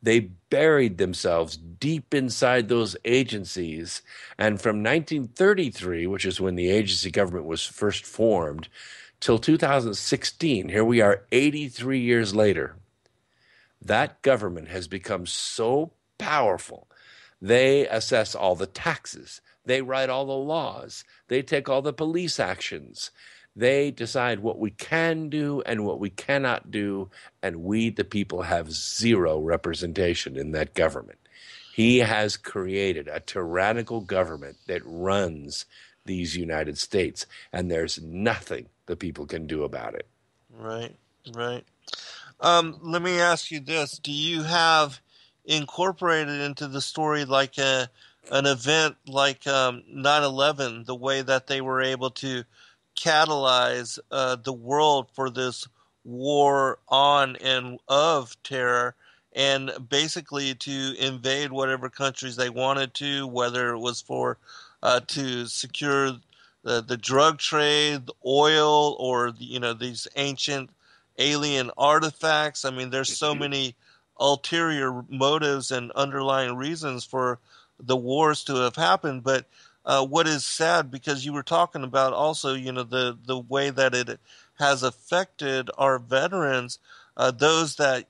They buried themselves deep inside those agencies. And from 1933, which is when the agency government was first formed, till 2016, here we are 83 years later, that government has become so powerful. They assess all the taxes. They write all the laws. They take all the police actions. They decide what we can do and what we cannot do, and we, the people, have zero representation in that government. He has created a tyrannical government that runs these United States, and there's nothing the people can do about it. Right, right. Let me ask you this. Do you have incorporated into the story like an event like 9/11, the way that they were able to catalyze the world for this war on and of terror, and basically to invade whatever countries they wanted to, whether it was for to secure the drug trade, the oil, or these ancient alien artifacts. I mean, there's so many ulterior motives and underlying reasons for the wars to have happened. But what is sad, because you were talking about also, the way that it has affected our veterans, those that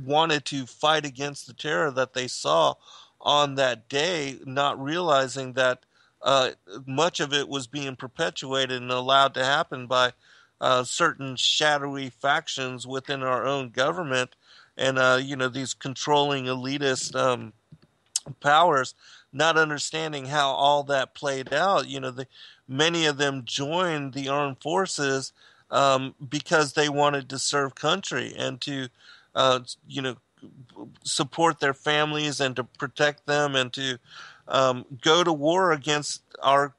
wanted to fight against the terror that they saw on that day, not realizing that much of it was being perpetuated and allowed to happen by certain shadowy factions within our own government, and these controlling elitist powers, not understanding how all that played out. Many of them joined the armed forces because they wanted to serve country and to you know support their families and to protect them and to go to war against our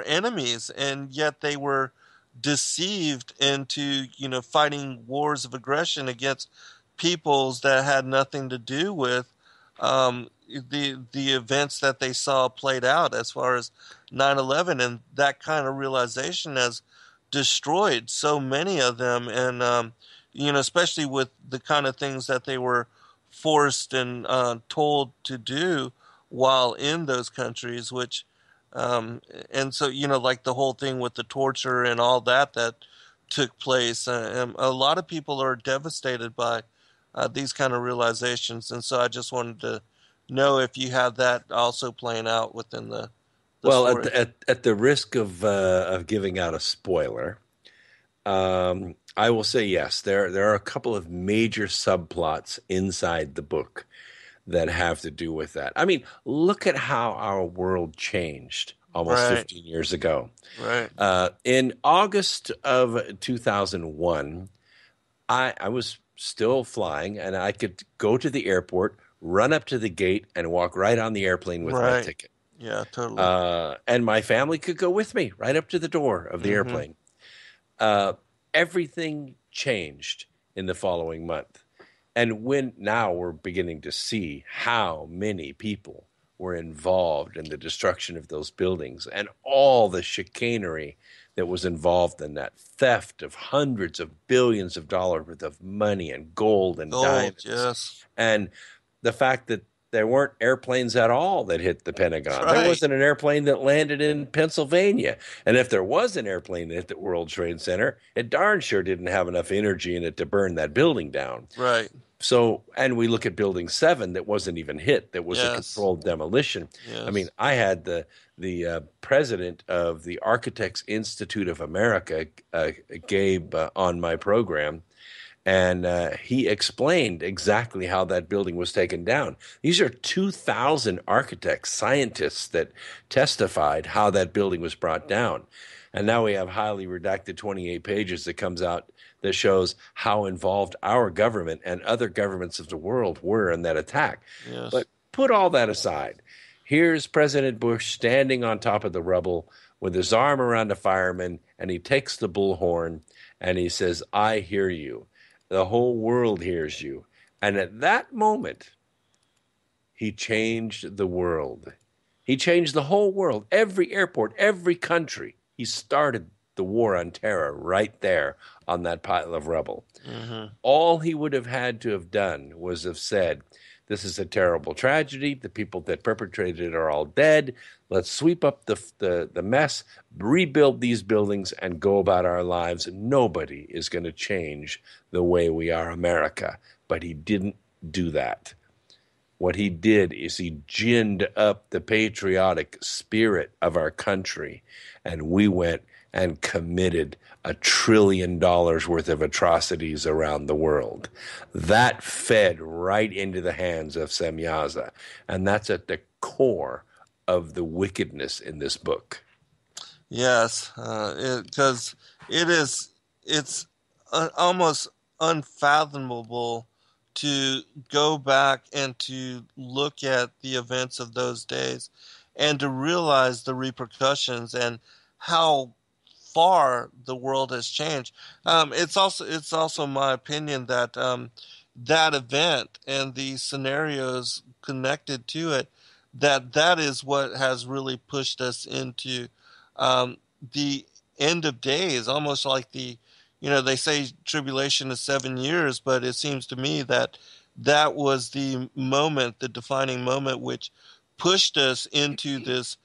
enemies, and yet they were deceived into fighting wars of aggression against peoples that had nothing to do with the events that they saw played out as far as 9/11, and that kind of realization has destroyed so many of them, and especially with the kind of things that they were forced and told to do while in those countries, which and so like the whole thing with the torture and all that took place. And a lot of people are devastated by these kind of realizations, and so I just wanted to know if you had that also playing out within the well, story. at the risk of giving out a spoiler, I will say yes. There are a couple of major subplots inside the book that have to do with that. I mean, look at how our world changed almost Right. 15 years ago. Right. In August of 2001, I was still flying, and I could go to the airport, run up to the gate, and walk right on the airplane with my Right. ticket. Yeah, totally. And my family could go with me right up to the door of the airplane. Everything changed in the following month. And now we're beginning to see how many people were involved in the destruction of those buildings and all the chicanery that was involved in that theft of hundreds of billions of dollars worth of money and gold and diamonds. Yes. And the fact that there weren't airplanes at all that hit the Pentagon. Right. There wasn't an airplane that landed in Pennsylvania. And if there was an airplane that hit the World Trade Center, it darn sure didn't have enough energy in it to burn that building down. Right. So, and we look at Building 7 that wasn't even hit, that was a controlled demolition. Yes. I mean, I had the president of the Architects Institute of America, Gabe, on my program, and he explained exactly how that building was taken down. These are 2,000 architects, scientists that testified how that building was brought down. And now we have highly redacted 28 pages that comes out that shows how involved our government and other governments of the world were in that attack. Yes. But put all that aside. Here's President Bush standing on top of the rubble with his arm around a fireman, and he takes the bullhorn and he says, "I hear you. The whole world hears you." And at that moment, he changed the world. He changed the whole world, every airport, every country. He started the war on terror right there on that pile of rubble. Mm-hmm. All he would have had to have done was have said, "This is a terrible tragedy. The people that perpetrated it are all dead. Let's sweep up the mess, rebuild these buildings, and go about our lives. Nobody is going to change the way we are America." But he didn't do that. What he did is he ginned up the patriotic spirit of our country, and we went and committed $1 trillion worth of atrocities around the world. That fed right into the hands of Semyaza, and that's at the core of the wickedness in this book. Yes, because it's almost unfathomable to go back and to look at the events of those days and to realize the repercussions and how far the world has changed. It's also my opinion that that event and the scenarios connected to it, that is what has really pushed us into the end of days, almost like they say tribulation is 7 years, but it seems to me that was the moment, the defining moment, which pushed us into this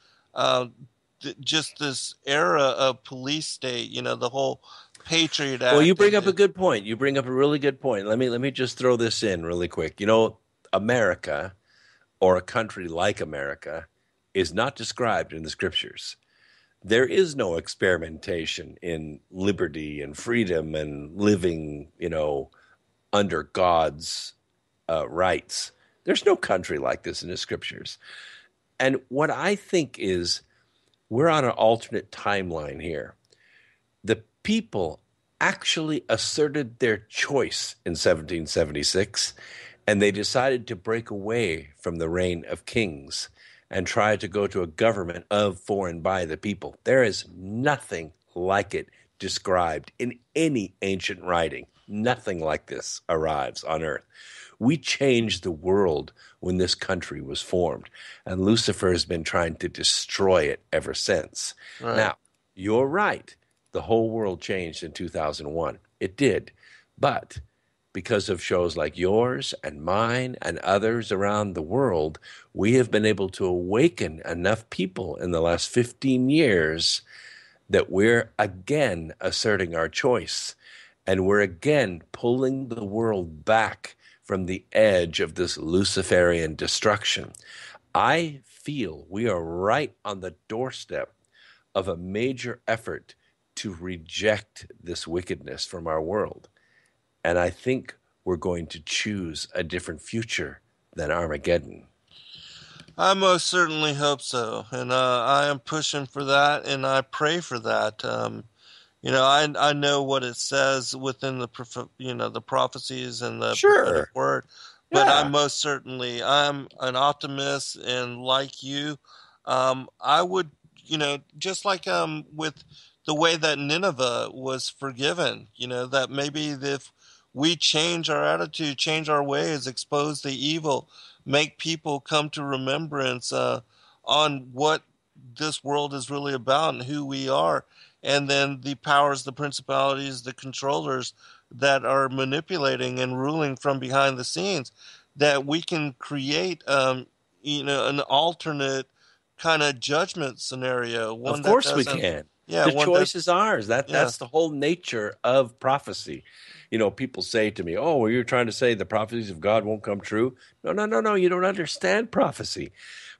just this era of police state, the whole Patriot Act. Well, you bring up a good point. You bring up a really good point. Let me just throw this in really quick. America or a country like America is not described in the scriptures. There is no experimentation in liberty and freedom and living, under God's rights. There's no country like this in the scriptures. And what I think is we're on an alternate timeline here. The people actually asserted their choice in 1776, and they decided to break away from the reign of kings and try to go to a government of, for, and by the people. There is nothing like it described in any ancient writing. Nothing like this arrives on earth. We changed the world when this country was formed, and Lucifer has been trying to destroy it ever since. Right. Now, you're right. The whole world changed in 2001. It did. But because of shows like yours and mine and others around the world, we have been able to awaken enough people in the last 15 years that we're again asserting our choice. And we're again pulling the world back from the edge of this Luciferian destruction. I feel we are right on the doorstep of a major effort to reject this wickedness from our world. And I think we're going to choose a different future than Armageddon. I most certainly hope so. And I am pushing for that, and I pray for that. I know what it says within the prophecies and the prophetic word, but I'm an optimist, and like you, I would, just like with the way that Nineveh was forgiven, that maybe if we change our attitude, change our ways, expose the evil, make people come to remembrance on what this world is really about and who we are. And then the powers, the principalities, the controllers that are manipulating and ruling from behind the scenes, that we can create, an alternate kind of judgment scenario. Of course we can. Yeah, the choice is ours. That's the whole nature of prophecy. People say to me, "Oh, well, you're trying to say the prophecies of God won't come true?" No. You don't understand prophecy.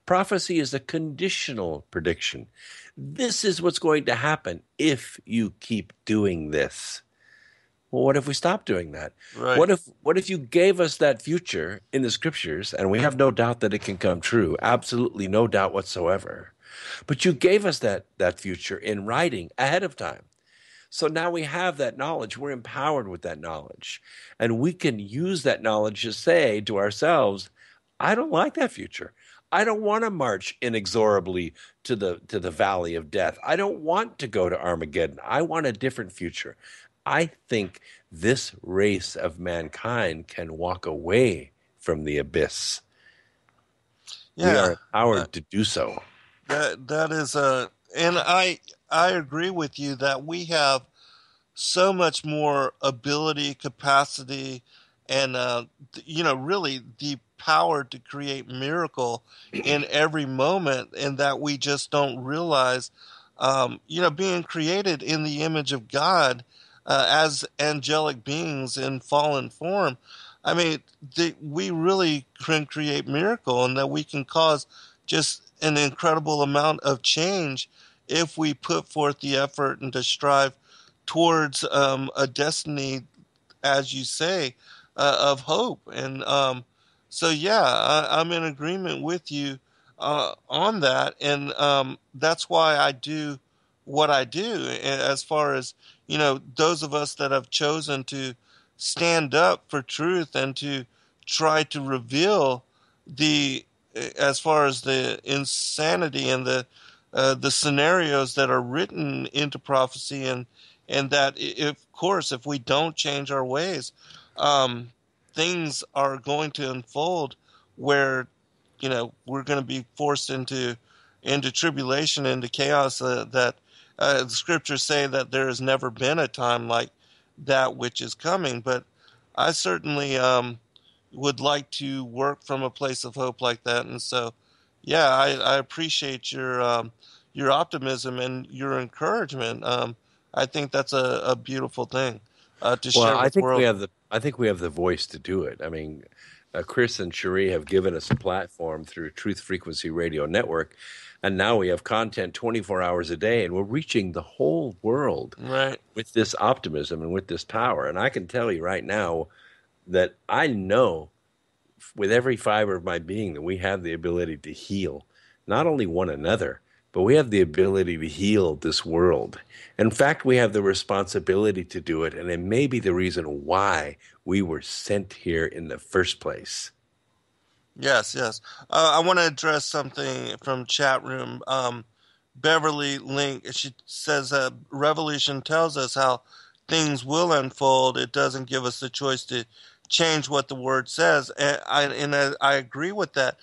Prophecy is a conditional prediction. This is what's going to happen if you keep doing this. Well, what if we stop doing that? Right. What if you gave us that future in the scriptures, and we have no doubt that it can come true, absolutely no doubt whatsoever. But you gave us that future in writing ahead of time. So now we have that knowledge. We're empowered with that knowledge. And we can use that knowledge to say to ourselves, I don't like that future. I don't want to march inexorably to the valley of death. I don't want to go to Armageddon. I want a different future. I think this race of mankind can walk away from the abyss. Yeah, we are empowered to do so. That is and I agree with you that we have so much more ability, capacity, and really the power to create miracle in every moment, and that we just don't realize. Being created in the image of God as angelic beings in fallen form. I mean, we really can create miracle, and that we can cause just an incredible amount of change if we put forth the effort and to strive towards a destiny, as you say, of hope. And I'm in agreement with you on that, and that's why I do what I do. As far as those of us that have chosen to stand up for truth and to try to reveal as far as the insanity and the scenarios that are written into prophecy, and that of course if we don't change our ways, things are going to unfold where we're going to be forced into tribulation, into chaos. That the scriptures say that there has never been a time like that which is coming. But I certainly would like to work from a place of hope like that. And so, I appreciate your optimism and your encouragement. I think that's a beautiful thing to share with the world. I think we have the voice to do it. I mean, Chris and Cherie have given us a platform through Truth Frequency Radio Network, and now we have content 24 hours a day, and we're reaching the whole world Right. with this optimism and with this power. And I can tell you right now that I know with every fiber of my being that we have the ability to heal not only one another, but we have the ability to heal this world. In fact, we have the responsibility to do it, and it may be the reason why we were sent here in the first place. Yes, yes. I want to address something from chat room. Beverly Link, she says that Revolution tells us how things will unfold. It doesn't give us the choice to change what the word says. And I agree with that.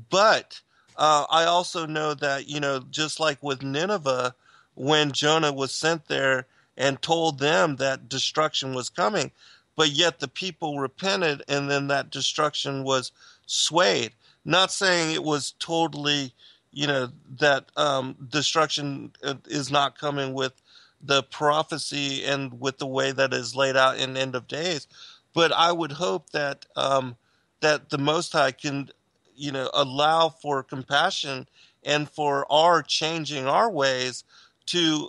But I also know that, just like with Nineveh, when Jonah was sent there and told them that destruction was coming, but yet the people repented and then that destruction was swayed. Not saying it was totally, that destruction is not coming with the prophecy and with the way that is laid out in End of Days, but I would hope that that the Most High can, allow for compassion and for our changing our ways to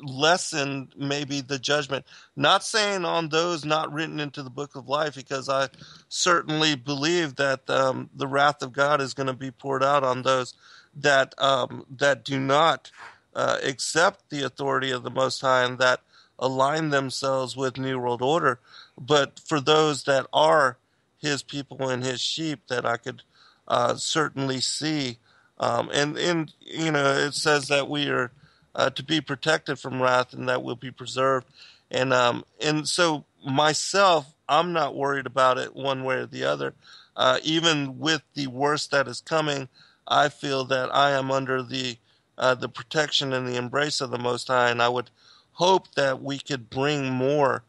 lessen maybe the judgment. Not saying on those not written into the book of life, because I certainly believe that the wrath of God is going to be poured out on those that that do not accept the authority of the Most High and that align themselves with New World Order. But for those that are His people and His sheep, that I could certainly see. And it says that we are to be protected from wrath and that we'll be preserved. And so myself, I'm not worried about it one way or the other. Even with the worst that is coming, I feel that I am under the protection and the embrace of the Most High, and I would hope that we could bring more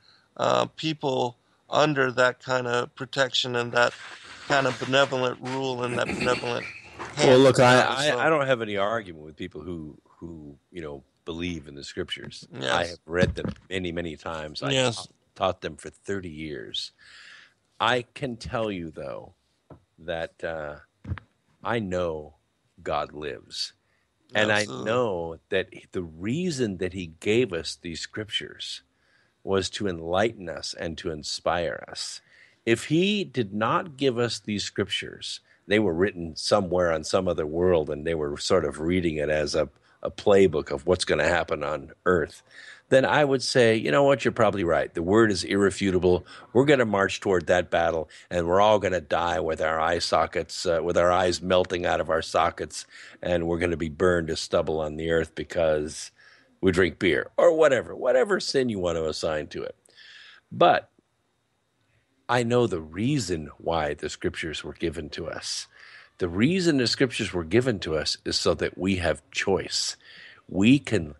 people under that kind of protection and that kind of benevolent rule and that benevolent hand. Well, look, I don't have any argument with people who believe in the scriptures. Yes. I have read them many, many times. I taught them for 30 years. I can tell you, though, that I know God lives. And Absolutely. I know that the reason that He gave us these scriptures was to enlighten us and to inspire us. If He did not give us these scriptures, they were written somewhere on some other world, and they were sort of reading it as a playbook of what's going to happen on earth, then I would say, you know what, you're probably right. The word is irrefutable. We're going to march toward that battle, and we're all going to die with our eye sockets, with our eyes melting out of our sockets, and we're going to be burned to stubble on the earth because we drink beer, or whatever sin you want to assign to it. But I know the reason why the scriptures were given to us. The reason the scriptures were given to us is so that we have choice. We can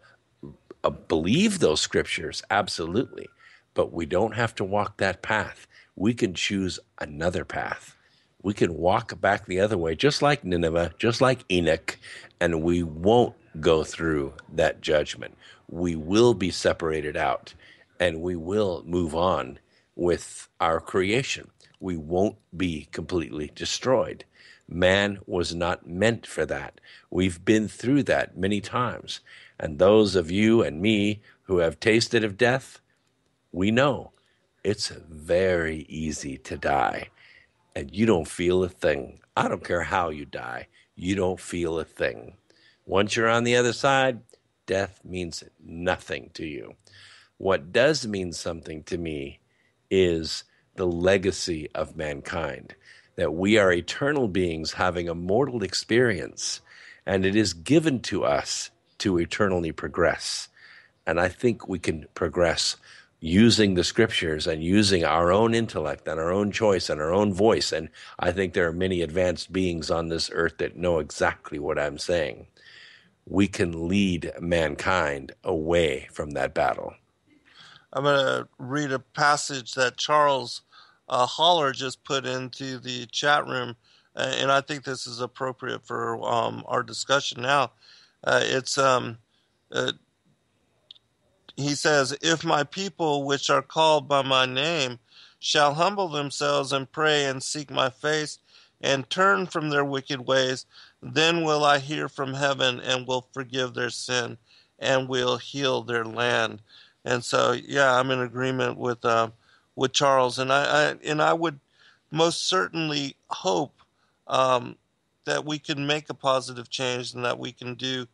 believe those scriptures, absolutely, but we don't have to walk that path. We can choose another path. We can walk back the other way, just like Nineveh, just like Enoch, and we won't go through that judgment. We will be separated out, and we will move on with our creation. We won't be completely destroyed. Man was not meant for that. We've been through that many times. And those of you and me who have tasted of death, we know it's very easy to die. And you don't feel a thing. I don't care how you die. You don't feel a thing. Once you're on the other side, death means nothing to you. What does mean something to me is the legacy of mankind, that we are eternal beings having a mortal experience, and it is given to us to eternally progress. And I think we can progress using the scriptures and using our own intellect and our own choice and our own voice. And I think there are many advanced beings on this earth that know exactly what I'm saying. We can lead mankind away from that battle. I'm going to read a passage that Charles Holler just put into the chat room, and I think this is appropriate for our discussion now. He says, "If my people, which are called by my name, shall humble themselves and pray and seek my face and turn from their wicked ways, then will I hear from heaven and will forgive their sin and will heal their land. And so, yeah, I'm in agreement with Charles, and I would most certainly hope that we can make a positive change, and that we can do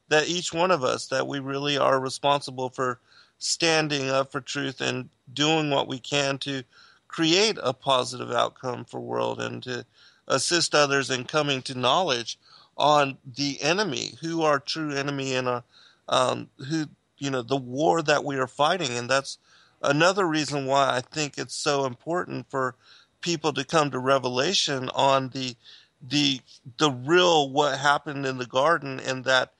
that. Each one of us, that we really are responsible for standing up for truth and doing what we can to create a positive outcome for world, and to assist others in coming to knowledge on the enemy, who our true enemy, and who, the war that we are fighting. And that's another reason why I think it's so important for people to come to revelation on the real what happened in the garden, and that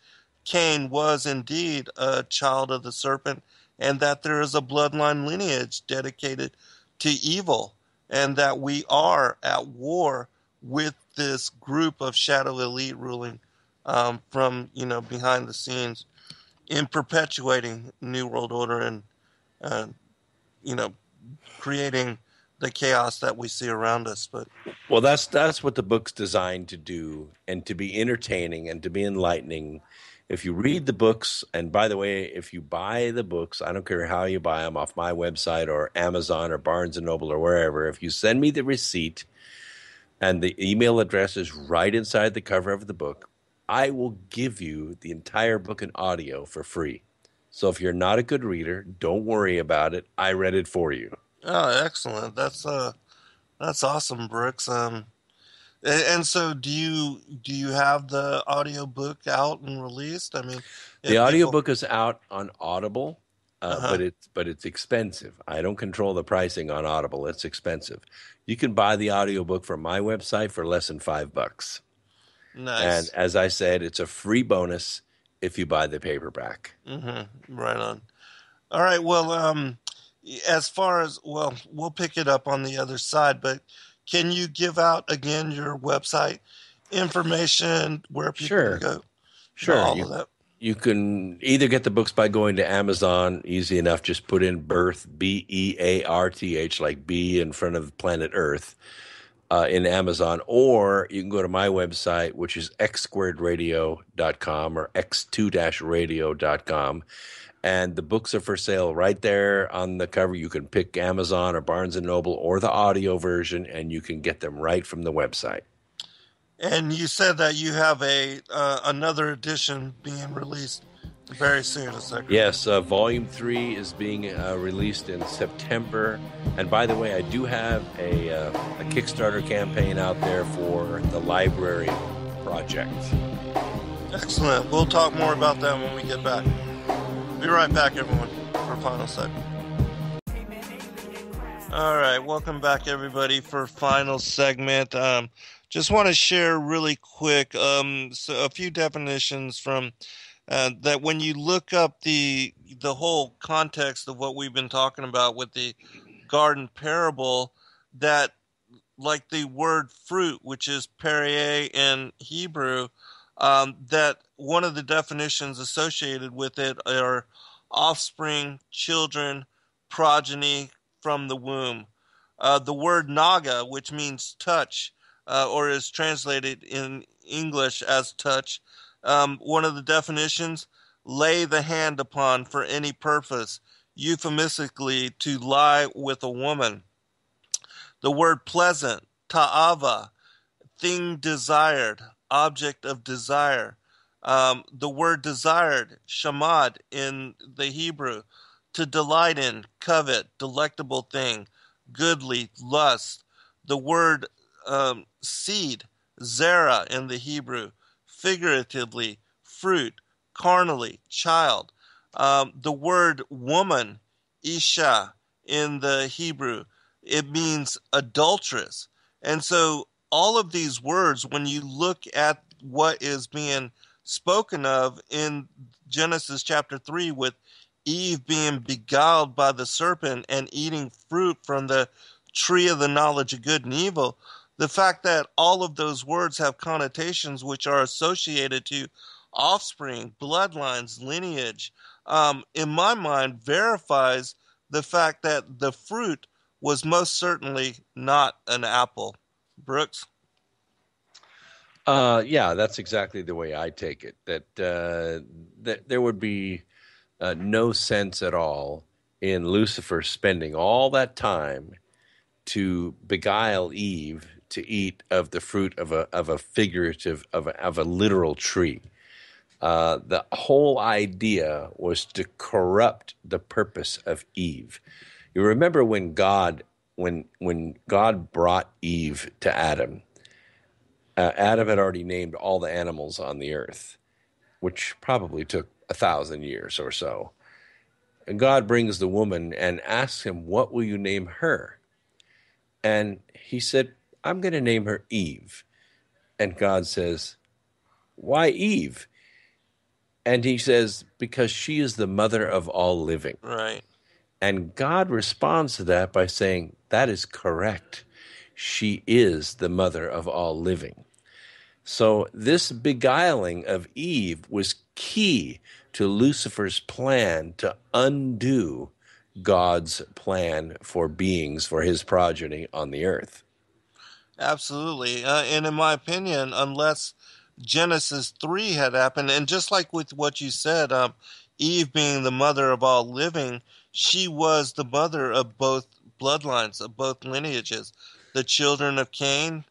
Cain was indeed a child of the serpent, and that there is a bloodline lineage dedicated to evil, and that we are at war with this group of shadow elite ruling from behind the scenes, in perpetuating New World Order, and creating the chaos that we see around us. But well, that's what the book's designed to do, and to be entertaining and to be enlightening. If you read the books, and by the way, if you buy the books, I don't care how you buy them, off my website or Amazon or Barnes & Noble or wherever, if you send me the receipt and the email address is right inside the cover of the book, I will give you the entire book in audio for free. So if you're not a good reader, don't worry about it. I read it for you. oh, excellent! That's awesome, Brooks. And so do you have the audiobook out and released? I mean, the audiobook is out on Audible, Uh-huh. but it's expensive. I don't control the pricing on Audible. It's expensive. You can buy the audiobook from my website for less than $5. Nice. And as I said, it's a free bonus if you buy the paperback. Mm-hmm. Right on. All right. Well, as far as, well, we'll pick it up on the other side, but can you give out again your website information, where people Sure. can go? Sure. All of that. You can either get the books by going to Amazon, easy enough. Just put in Bearth, Bearth, like B in front of planet Earth, in Amazon, or you can go to my website, which is x2radio.com or x2-radio.com. And the books are for sale right there on the cover. You can pick Amazon or Barnes & Noble or the audio version, and you can get them right from the website. And you said that you have another edition being released very soon. Is that correct? Yes, Volume 3 is being released in September. And by the way, I do have a Kickstarter campaign out there for the library project. Excellent. We'll talk more about that when we get back. Be right back, everyone, for final segment. All right, welcome back, everybody, for final segment. Just want to share really quick so a few definitions from that. When you look up the whole context of what we've been talking about with the garden parable, that like the word fruit, which is perrier in Hebrew, that one of the definitions associated with it are offspring, children, progeny from the womb. The word naga, which means touch, or is translated in English as touch, one of the definitions, lay the hand upon for any purpose, euphemistically to lie with a woman. The word pleasant, ta'ava, thing desired, object of desire. The word desired, shamad in the Hebrew, to delight in, covet, delectable thing, goodly, lust. The word seed, zera in the Hebrew, figuratively, fruit, carnally, child. The word woman, isha in the Hebrew, it means adulteress. And so all of these words, when you look at what is being spoken of in Genesis chapter 3 with Eve being beguiled by the serpent and eating fruit from the tree of the knowledge of good and evil, the fact that all of those words have connotations which are associated to offspring, bloodlines, lineage, in my mind verifies the fact that the fruit was most certainly not an apple. Brooks? Yeah, that's exactly the way I take it. That there would be no sense at all in Lucifer spending all that time to beguile Eve to eat of the fruit of a figurative of a literal tree. The whole idea was to corrupt the purpose of Eve. You remember when God brought Eve to Adam. Adam had already named all the animals on the earth, which probably took 1,000 years or so. And God brings the woman and asks him, "What will you name her?" And he said, "I'm going to name her Eve." And God says, "Why Eve?" And he says, "Because she is the mother of all living." Right. And God responds to that by saying, "That is correct. She is the mother of all living." So this beguiling of Eve was key to Lucifer's plan to undo God's plan for beings, for his progeny on the earth. Absolutely. And in my opinion, unless Genesis 3 had happened, and just like with what you said, Eve being the mother of all living, she was the mother of both bloodlines, of both lineages. The children of Cain,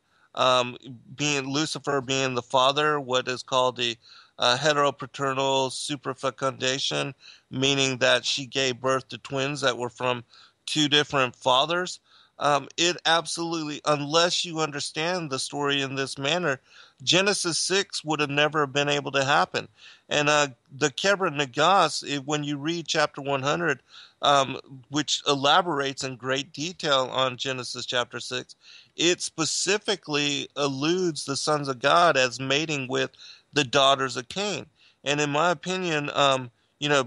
being Lucifer being the father, what is called the heteropaternal superfecundation, meaning that she gave birth to twins that were from two different fathers. It absolutely, unless you understand the story in this manner, Genesis 6 would have never been able to happen. And the Kebra Nagas, when you read chapter 100, which elaborates in great detail on Genesis chapter 6, it specifically alludes the sons of God as mating with the daughters of Cain. And in my opinion,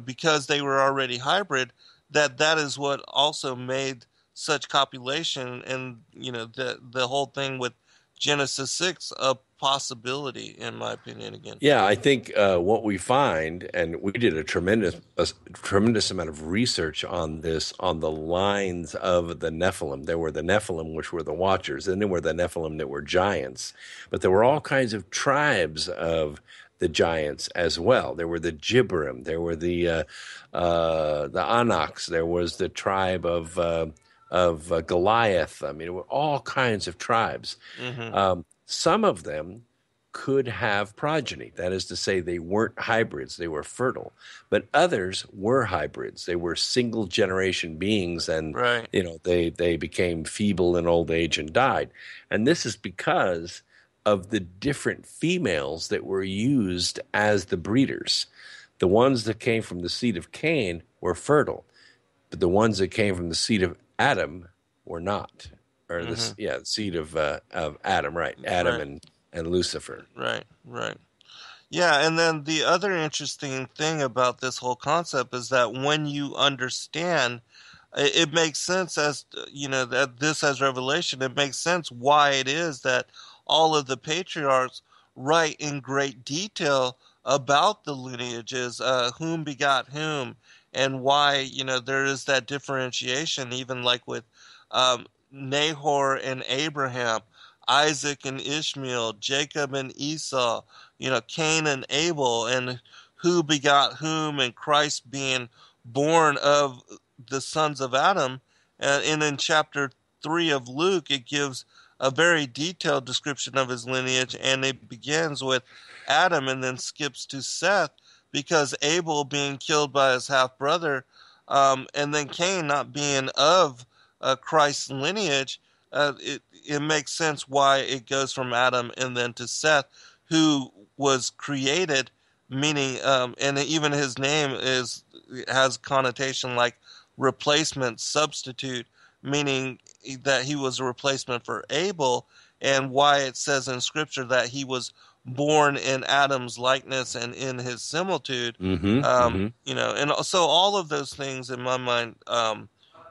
because they were already hybrid, that is what also made such copulation and the whole thing with Genesis 6 a possibility, in my opinion. Again, Yeah, I think what we find, and we did a tremendous amount of research on this, on the lines of the Nephilim. There were the Nephilim, which were the Watchers, and there were the Nephilim that were giants. But there were all kinds of tribes of the giants as well. There were the Gibberim, there were the Anaks, there was the tribe of Goliath. I mean, there were all kinds of tribes. mm-hmm. Some of them could have progeny. That is to say, they weren't hybrids, they were fertile. But others were hybrids. They were single generation beings, and Right. They became feeble in old age and died. And this is because of the different females that were used as the breeders. The ones that came from the seed of Cain were fertile, but the ones that came from the seed of Adam were not. Or Mm-hmm. the seed of Adam, right? Adam Right. and Lucifer. Right. Yeah, and then the other interesting thing about this whole concept is that when you understand, it makes sense as that this as revelation. It makes sense why it is that all of the patriarchs write in great detail about the lineages, whom begot whom, and why there is that differentiation, even like with Nahor and Abraham, Isaac and Ishmael, Jacob and Esau, Cain and Abel, and who begot whom, and Christ being born of the sons of Adam. And in chapter 3 of Luke, it gives a very detailed description of his lineage, and it begins with Adam and then skips to Seth, because Abel being killed by his half brother, and then Cain not being of Christ's lineage, it makes sense why it goes from Adam and then to Seth, who was created, meaning, and even his name has connotation like replacement, substitute, meaning that he was a replacement for Abel, and why it says in Scripture that he was born in Adam's likeness and in his similitude. And so all of those things, in my mind,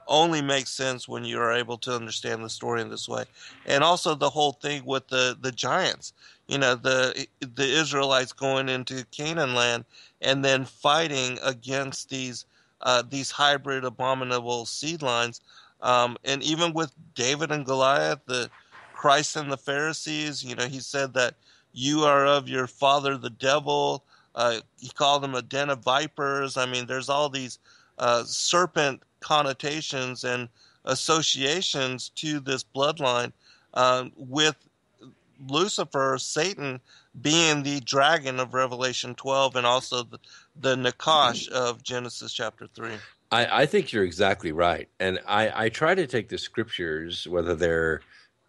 only makes sense when you are able to understand the story in this way. And also the whole thing with the giants, the Israelites going into Canaan land and then fighting against these hybrid abominable seed lines, And even with David and Goliath, the Christ and the Pharisees, you know, he said that you are of your father, the devil. He called them a den of vipers. I mean, there's all these serpent connotations and associations to this bloodline, with Lucifer, Satan, being the dragon of Revelation 12 and also the Nakash of Genesis chapter 3. I think you're exactly right. And I try to take the scriptures, whether they're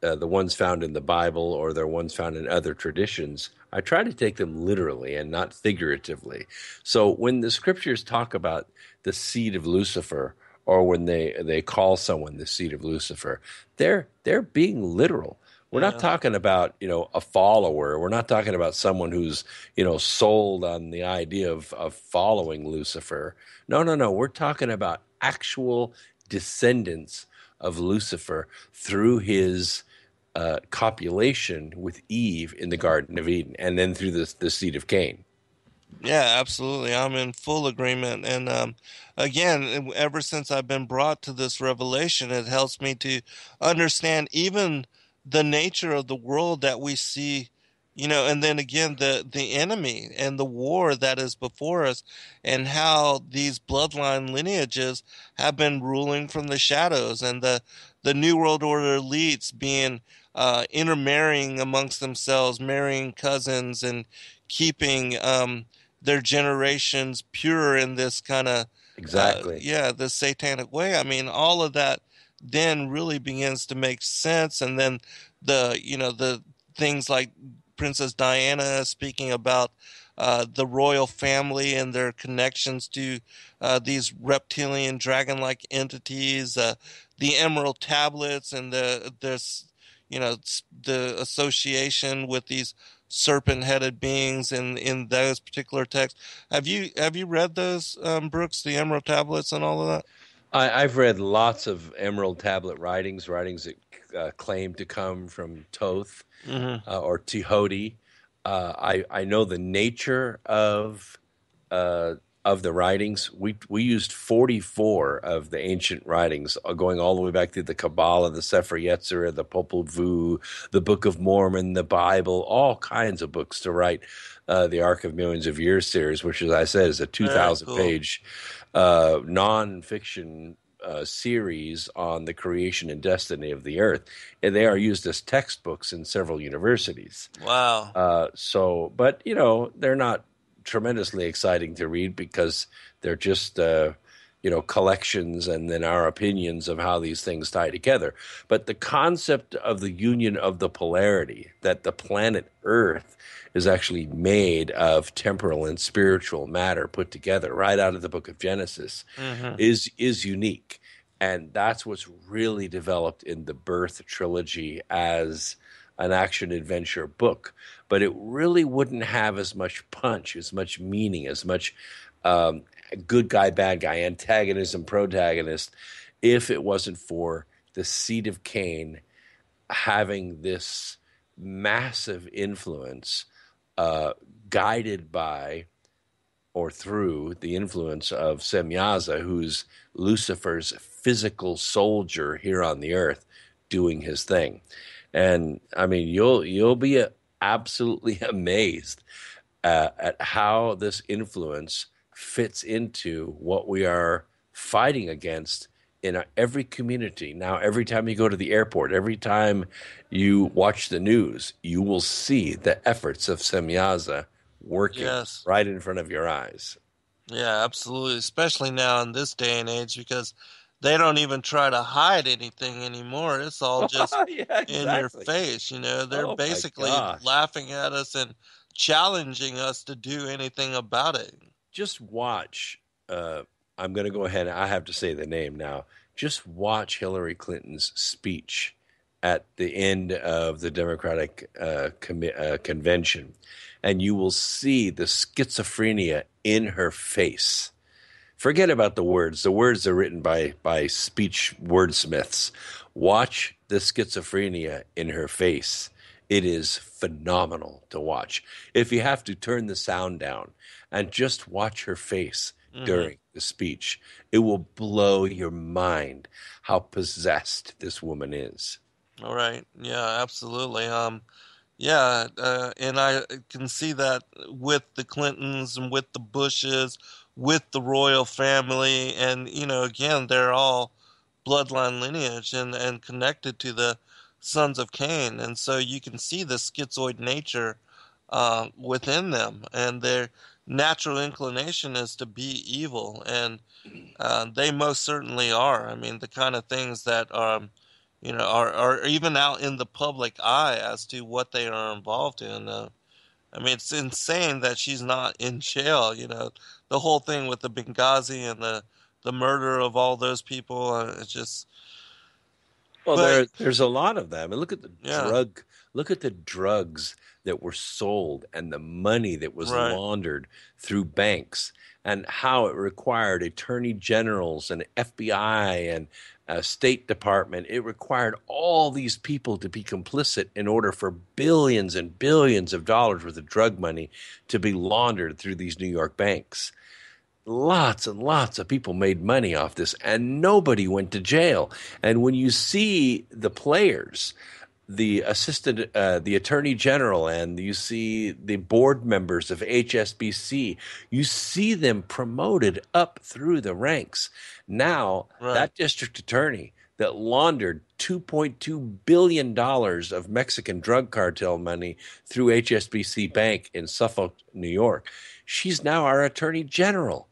the ones found in the Bible or they're ones found in other traditions, I try to take them literally and not figuratively. So when the scriptures talk about the seed of Lucifer, or when they call someone the seed of Lucifer, they're being literal. We're not talking about, a follower. We're not talking about someone who's, sold on the idea of following Lucifer. No. We're talking about actual descendants of Lucifer through his copulation with Eve in the Garden of Eden, and then through the seed of Cain. Yeah, absolutely. I'm in full agreement. And again, ever since I've been brought to this revelation, it helps me to understand even the nature of the world that we see, and then again, the enemy and the war that is before us, and how these bloodline lineages have been ruling from the shadows, and the New World Order elites being intermarrying amongst themselves, marrying cousins, and keeping their generations pure in this kind of Exactly. this satanic way. I mean, all of that then really begins to make sense. And then the things like Princess Diana speaking about the royal family and their connections to these reptilian dragon-like entities, the emerald tablets, and the association with these serpent-headed beings in those particular texts. Have you read those, Brooks, the Emerald Tablets and all of that? I've read lots of Emerald Tablet writings that claim to come from Thoth or Tehoti. I know the nature of the writings. We used 44 of the ancient writings, going all the way back to the Kabbalah, the Sefer Yetzirah, the Popol Vuh, the Book of Mormon, the Bible, all kinds of books to write the Ark of Millions of Years series, which, as I said, is a 2,000-page nonfiction series on the creation and destiny of the earth. And they are used as textbooks in several universities. Wow. But, they're not tremendously exciting to read because they're just collections and then our opinions of how these things tie together. But the concept of the union of the polarity, that the planet Earth is actually made of temporal and spiritual matter put together right out of the book of Genesis, is unique. And that's what's really developed in the Bearth trilogy as an action-adventure book. But it really wouldn't have as much punch, as much meaning, as much good guy, bad guy, antagonism, protagonist, if it wasn't for the seed of Cain having this massive influence, guided by or through the influence of Semyaza, who's Lucifer's physical soldier here on the earth doing his thing. And I mean, you'll be absolutely amazed at how this influence fits into what we are fighting against in every community. Now, every time you go to the airport, every time you watch the news, you will see the efforts of Semyaza working right in front of your eyes. Yeah, absolutely. Especially now in this day and age, because they don't even try to hide anything anymore. It's all just in your face. They're basically laughing at us and challenging us to do anything about it. Just watch. I'm going to go ahead. I have to say the name now. Just watch Hillary Clinton's speech at the end of the Democratic convention, and you will see the schizophrenia in her face. Forget about the words. The words are written by speech wordsmiths. Watch the schizophrenia in her face. It is phenomenal to watch. If you have to, turn the sound down and just watch her face Mm-hmm. during the speech. It will blow your mind how possessed this woman is. All right. Yeah, absolutely. Yeah, and I can see that with the Clintons and with the Bushes, with the royal family, and again, they're all bloodline lineage and connected to the sons of Cain, and so you can see the schizoid nature within them, and their natural inclination is to be evil, and they most certainly are. I mean, the kind of things that are even out in the public eye as to what they are involved in. I mean, it's insane that she's not in jail. The whole thing with the Benghazi and the murder of all those people. It's just, Well, but there's a lot of them. And yeah, look at the drugs that were sold and the money that was right, laundered through banks and how it required attorney generals and FBI and State Department. It required all these people to be complicit in order for billions and billions of dollars worth of drug money to be laundered through these New York banks. Lots and lots of people made money off this, and nobody went to jail. And when you see the players, the attorney general, and you see the board members of HSBC, you see them promoted up through the ranks. Now, right. that district attorney that laundered $2.2 billion of Mexican drug cartel money through HSBC Bank in Suffolk, New York, she's now our attorney general.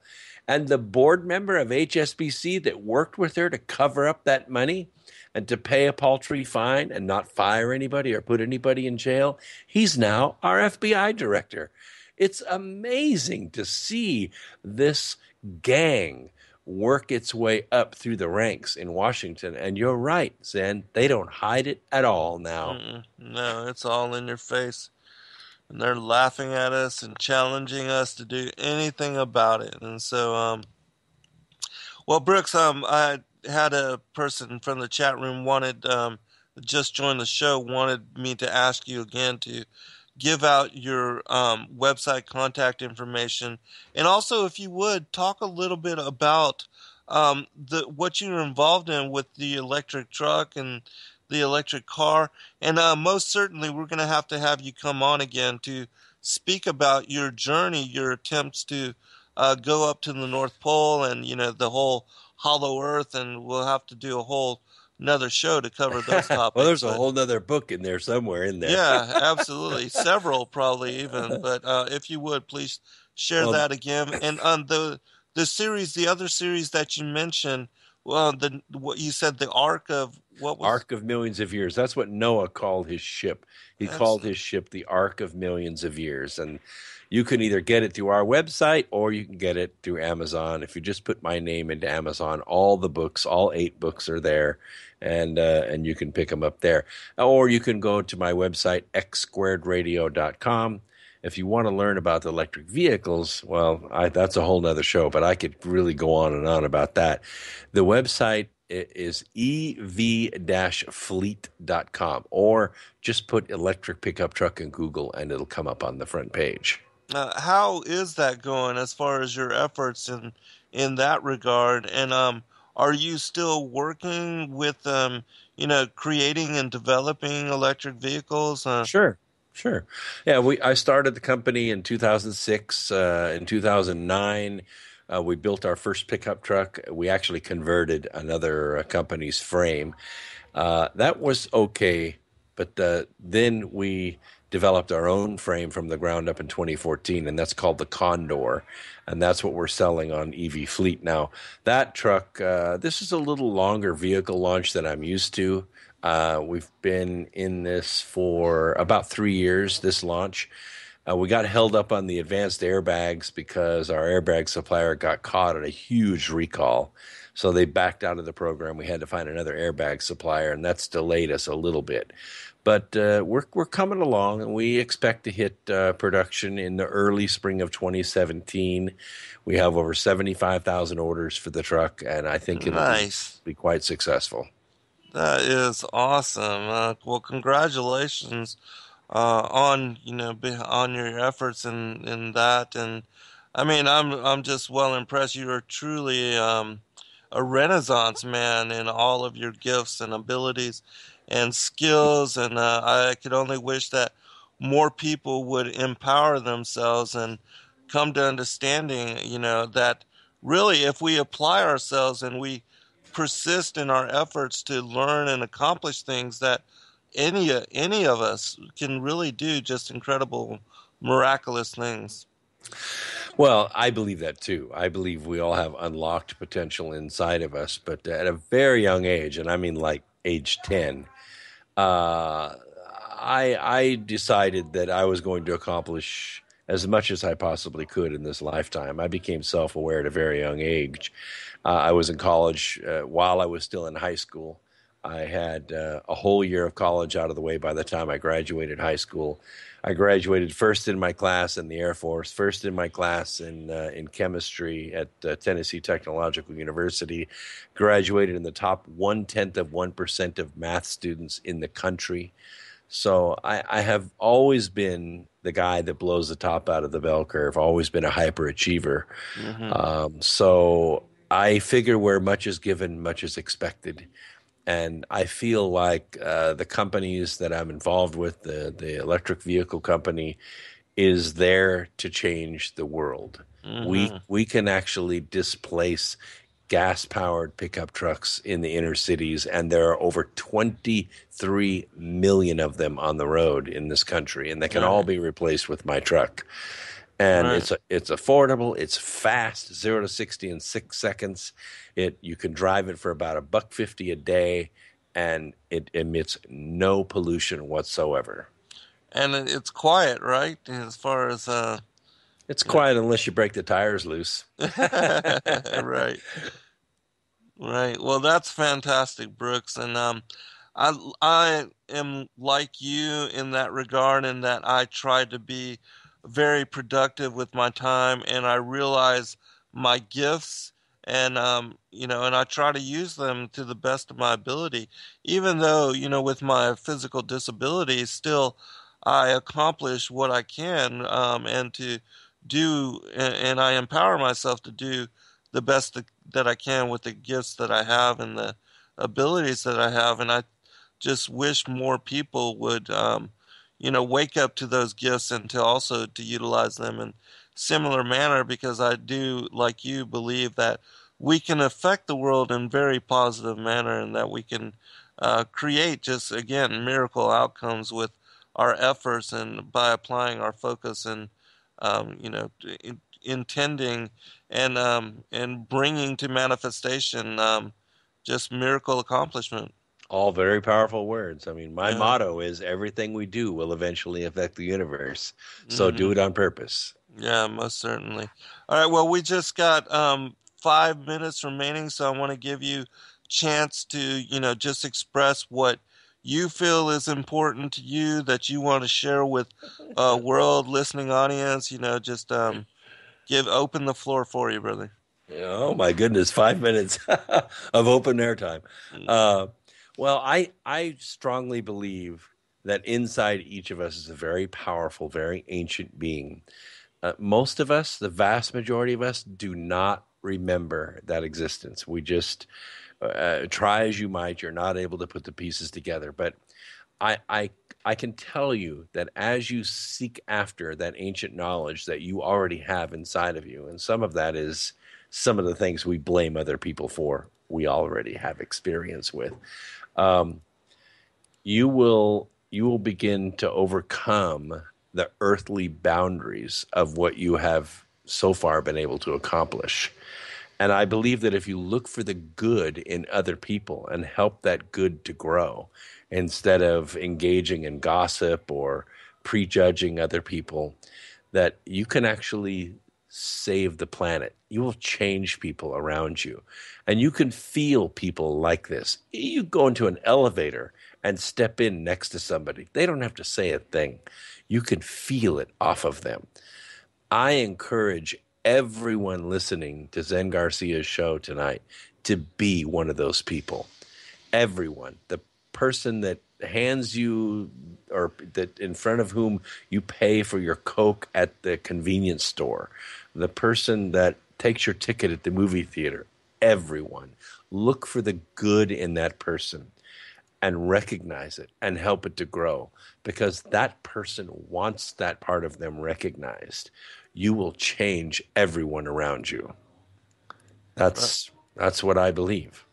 And the board member of HSBC that worked with her to cover up that money and to pay a paltry fine and not fire anybody or put anybody in jail, he's now our FBI director. It's amazing to see this gang work its way up through the ranks in Washington. And you're right, Zen. They don't hide it at all now. No, it's all in your face. And they're laughing at us and challenging us to do anything about it. And so, well, Brooks, I had a person from the chat room just joined the show, wanted me to ask you again to give out your website contact information, and also, if you would, talk a little bit about what you're involved in with the electric truck and the electric car, and most certainly we're going to have you come on again to speak about your journey, your attempts to go up to the North Pole, and the whole Hollow Earth, and we'll have to do a whole another show to cover those topics. Well, there's a whole nother book in there somewhere in there. Yeah, absolutely. Several probably even. But if you would, please share Well, that again. And on the series, the other series that you mentioned, well, what you said, the Ark of what was Ark of Millions of Years. That's what Noah called his ship. He called his ship the Ark of Millions of Years. And you can either get it through our website or you can get it through Amazon. If you just put my name into Amazon, all the books, all 8 books are there, and you can pick them up there. Or you can go to my website, x2radio.com. If you want to learn about the electric vehicles, well, that's a whole nother show, but I could really go on and on about that. The website is ev-fleet.com, or just put electric pickup truck in Google and it'll come up on the front page. how is that going as far as your efforts in that regard? And are you still working with creating and developing electric vehicles? Sure. Yeah, I started the company in 2006. In 2009, we built our first pickup truck. We actually converted another company's frame. That was okay, but then we developed our own frame from the ground up in 2014, and that's called the Condor, and that's what we're selling on EV Fleet now. That truck, this is a little longer vehicle launch than I'm used to. We've been in this for about 3 years, this launch. We got held up on the advanced airbags because our airbag supplier got caught in a huge recall. So they backed out of the program. We had to find another airbag supplier, and that's delayed us a little bit. But we're coming along, and we expect to hit production in the early spring of 2017. We have over 75,000 orders for the truck, and I think it'll be quite successful. That is awesome. Well, congratulations on on your efforts in that, and I mean, I'm just well impressed. You are truly a renaissance man in all of your gifts and abilities and skills, and I could only wish that more people would empower themselves and come to understanding, that really if we apply ourselves and we persist in our efforts to learn and accomplish things, that any of us can really do just incredible, miraculous things. Well, I believe that too. I believe we all have unlocked potential inside of us, but at a very young age, and I mean like age 10, uh, I decided that I was going to accomplish as much as I possibly could in this lifetime. I became self-aware at a very young age. I was in college while I was still in high school. I had a whole year of college out of the way by the time I graduated high school. I graduated first in my class in the Air Force, first in my class in chemistry at Tennessee Technological University. Graduated in the top 1/10% of math students in the country. So I have always been the guy that blows the top out of the bell curve. Always been a hyperachiever. Hmm. So I figure where much is given, much is expected. And I feel like the companies that I'm involved with, the electric vehicle company, is there to change the world. We Hmm. we can actually displace gas-powered pickup trucks in the inner cities, and there are over 23 million of them on the road in this country, and they can all Right. be replaced with my truck. And Right. it's affordable, it's fast, 0 to 60 in 6 seconds. You can drive it for about $1.50 a day, and it emits no pollution whatsoever. And it's quiet, right? As far as It's you quiet unless you break the tires loose. right. Right. Well, that's fantastic, Brooks. And I am like you in that regard, in that I try to be very productive with my time, and I realize my gifts, and and I try to use them to the best of my ability. Even though, with my physical disability, still I accomplish what I can, and to do, and I empower myself to do the best that I can with the gifts that I have and the abilities that I have. And I just wish more people would, wake up to those gifts and to also to utilize them in similar manner, because I do, like you, believe that we can affect the world in very positive manner, and that we can create just, again, miracle outcomes with our efforts and by applying our focus and, intending and bringing to manifestation just miracle accomplishment. All very powerful words. I mean, my Yeah. motto is everything we do will eventually affect the universe. So do Hmm. it on purpose. Yeah, most certainly. All right. Well, we just got 5 minutes remaining, so I want to give you chance to, just express what you feel is important to you that you want to share with a world listening audience. Just give open the floor for you, brother. Oh my goodness, 5 minutes of open air time. Mm. Uh, well, I strongly believe that inside each of us is a very powerful, very ancient being. Most of us, the vast majority of us, do not remember that existence. We just try as you might, you're not able to put the pieces together. But I, I, I can tell you that as you seek after that ancient knowledge that you already have inside of you, and some of that is some of the things we blame other people for, we already have experience with. Um, you will begin to overcome the earthly boundaries of what you have so far been able to accomplish. And I believe that if you look for the good in other people and help that good to grow, instead of engaging in gossip or prejudging other people, that you can actually save the planet. You will change people around you. And you can feel people like this. You go into an elevator and step in next to somebody. They don't have to say a thing. You can feel it off of them. I encourage everyone listening to Zen Garcia's show tonight to be one of those people. Everyone. The person that hands you, or that in front of whom you pay for your Coke at the convenience store, the person that takes your ticket at the movie theater, everyone. Look for the good in that person and recognize it and help it to grow, because that person wants that part of them recognized. You will change everyone around you. That's what I believe.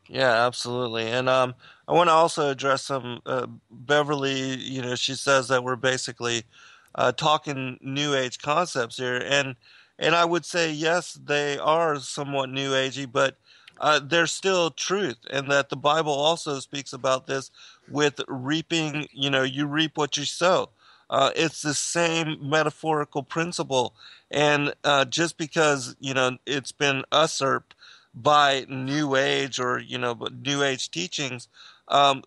Yeah, absolutely. And I want to also address some Beverly. She says that we're basically talking New Age concepts here, and I would say yes, they are somewhat New Agey, but they're still truth, and that the Bible also speaks about this with reaping. You reap what you sow. It's the same metaphorical principle, and just because it's been usurped by New Age or but New Age teachings,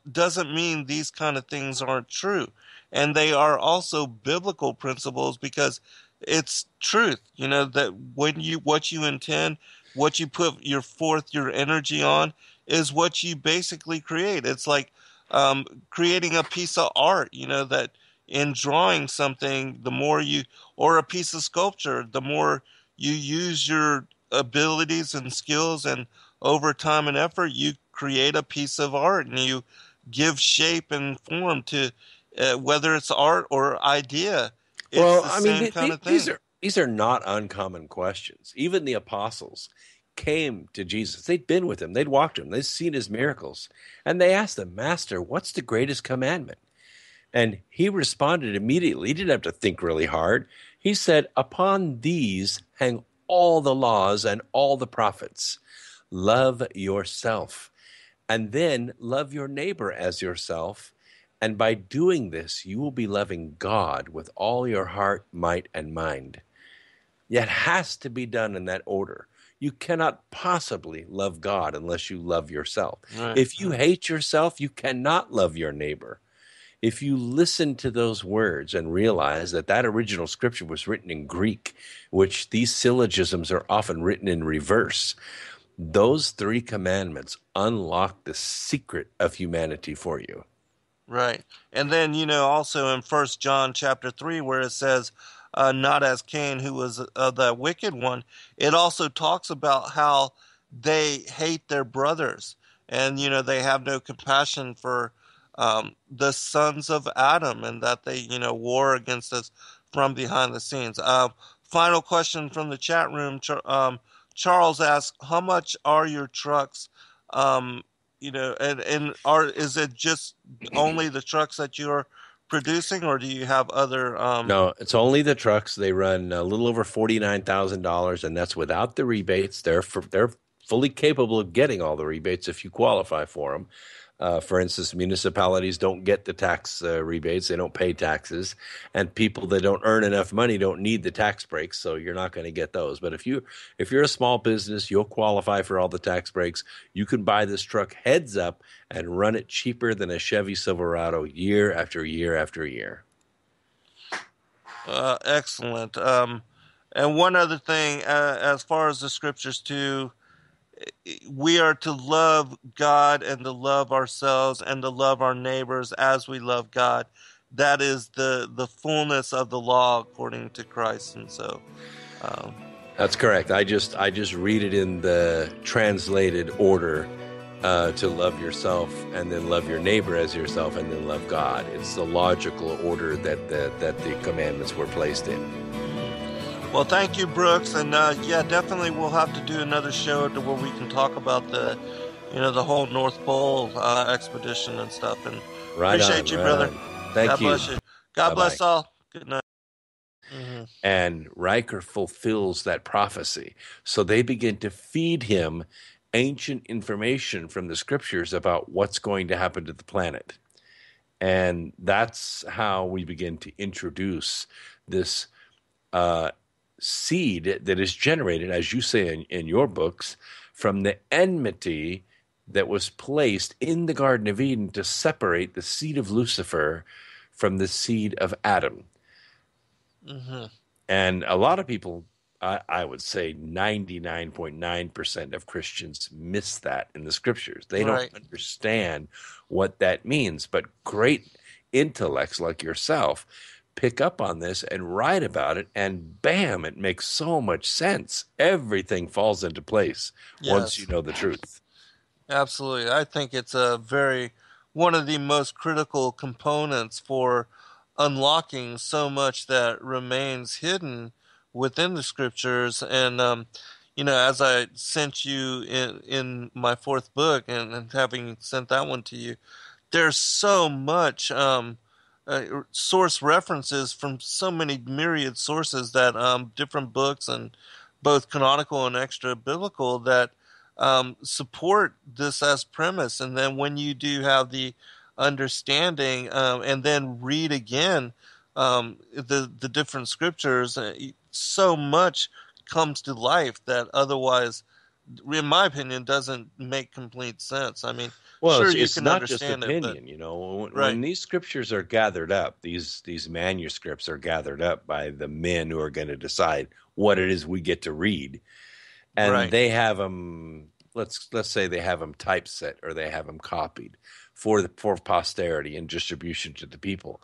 doesn't mean these kind of things aren't true, and they are also biblical principles because it's truth. That when what you intend, what you put your energy on, is what you basically create. It's like creating a piece of art. That in drawing something, the more you, or a piece of sculpture, the more you use your abilities and skills, and over time and effort you create a piece of art, and you give shape and form to whether it's art or idea. It's Well, the I mean, same kind of thing. these are not uncommon questions. Even the apostles came to Jesus. They'd been with him. They'd walked with him. They'd seen his miracles. And they asked him, Master, what's the greatest commandment? And he responded immediately. He didn't have to think really hard. He said, upon these hang all the laws and all the prophets. Love yourself, and then love your neighbor as yourself. And by doing this, you will be loving God with all your heart, might, and mind. It has to be done in that order. You cannot possibly love God unless you love yourself. Right. If you hate yourself, you cannot love your neighbor. If you listen to those words and realize that that original scripture was written in Greek, which these syllogisms are often written in reverse, those three commandments unlock the secret of humanity for you. Right. And then, also in First John chapter 3, where it says, not as Cain, who was the wicked one, it also talks about how they hate their brothers, and, they have no compassion for the sons of Adam, and that they, war against us from behind the scenes. Final question from the chat room. Charles asks, how much are your trucks? And is it just only the trucks that you're producing, or do you have other? No, it's only the trucks. They run a little over $49,000, and that's without the rebates. They're fully capable of getting all the rebates if you qualify for them. For instance, municipalities don't get the tax rebates. They don't pay taxes. And people that don't earn enough money don't need the tax breaks, so you're not going to get those. But if you're a small business, you'll qualify for all the tax breaks. You can buy this truck heads up and run it cheaper than a Chevy Silverado year after year after year. Excellent. And one other thing, as far as the scriptures too, we are to love God and to love ourselves and to love our neighbors as we love God. That is the fullness of the law according to Christ. And so that's correct. I just read it in the translated order, to love yourself and then love your neighbor as yourself and then love God. It's the logical order that the commandments were placed in. Well, thank you, Brooks, and yeah, definitely we'll have to do another show to where we can talk about the whole North Pole expedition and stuff. And appreciate you, brother. Thank God you. Bless you. God Bye-bye. bless all. Good night. Mm-hmm. And Riker fulfills that prophecy. So they begin to feed him ancient information from the scriptures about what's going to happen to the planet. And that's how we begin to introduce this seed that is generated, as you say in your books, from the enmity that was placed in the Garden of Eden to separate the seed of Lucifer from the seed of Adam. Mm-hmm. And a lot of people, I would say 99.9% of Christians miss that in the scriptures. They don't understand what that means. But great intellects like yourself pick up on this and write about it, and bam, it makes so much sense. Everything falls into place once you Yes. know the truth. Absolutely. I think it's one of the most critical components for unlocking so much that remains hidden within the scriptures. And, as I sent you in my fourth book and having sent that one to you, there's so much source references from so many myriad sources that different books and both canonical and extra biblical that support this as premise. And then when you do have the understanding and then read again the different scriptures, so much comes to life that otherwise, in my opinion, doesn't make complete sense. I mean, Well, sure, you it's can not just understand it, but opinion, you know. right, When these scriptures are gathered up, these manuscripts are gathered up by the men who are going to decide what it is we get to read, and right, they have them. Let's say they have them typeset or they have them copied for posterity and distribution to the people.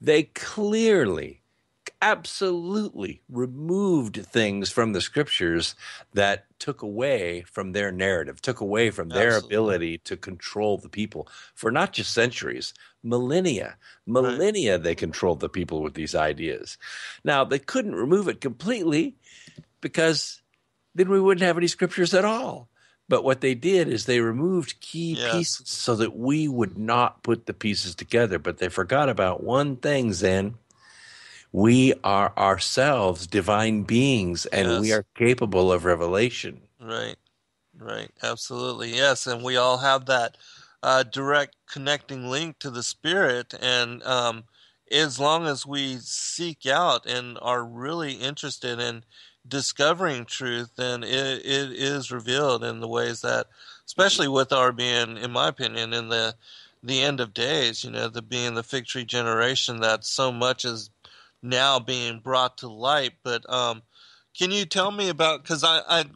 They clearly, absolutely removed things from the scriptures that took away from their narrative, took away from their absolutely, ability to control the people for not just centuries, millennia. right, Millennia, they controlled the people with these ideas. Now, they couldn't remove it completely because then we wouldn't have any scriptures at all. But what they did is they removed key yes, pieces so that we would not put the pieces together. But they forgot about one thing, Zen. We are ourselves divine beings and we yes, are capable of revelation. right. Right, absolutely. Yes, and we all have that direct connecting link to the spirit. And as long as we seek out and are really interested in discovering truth, then it is revealed in the ways that, especially with our being, in my opinion, in the end of days, the being the fig tree generation, that so much is now being brought to light. But can you tell me about, because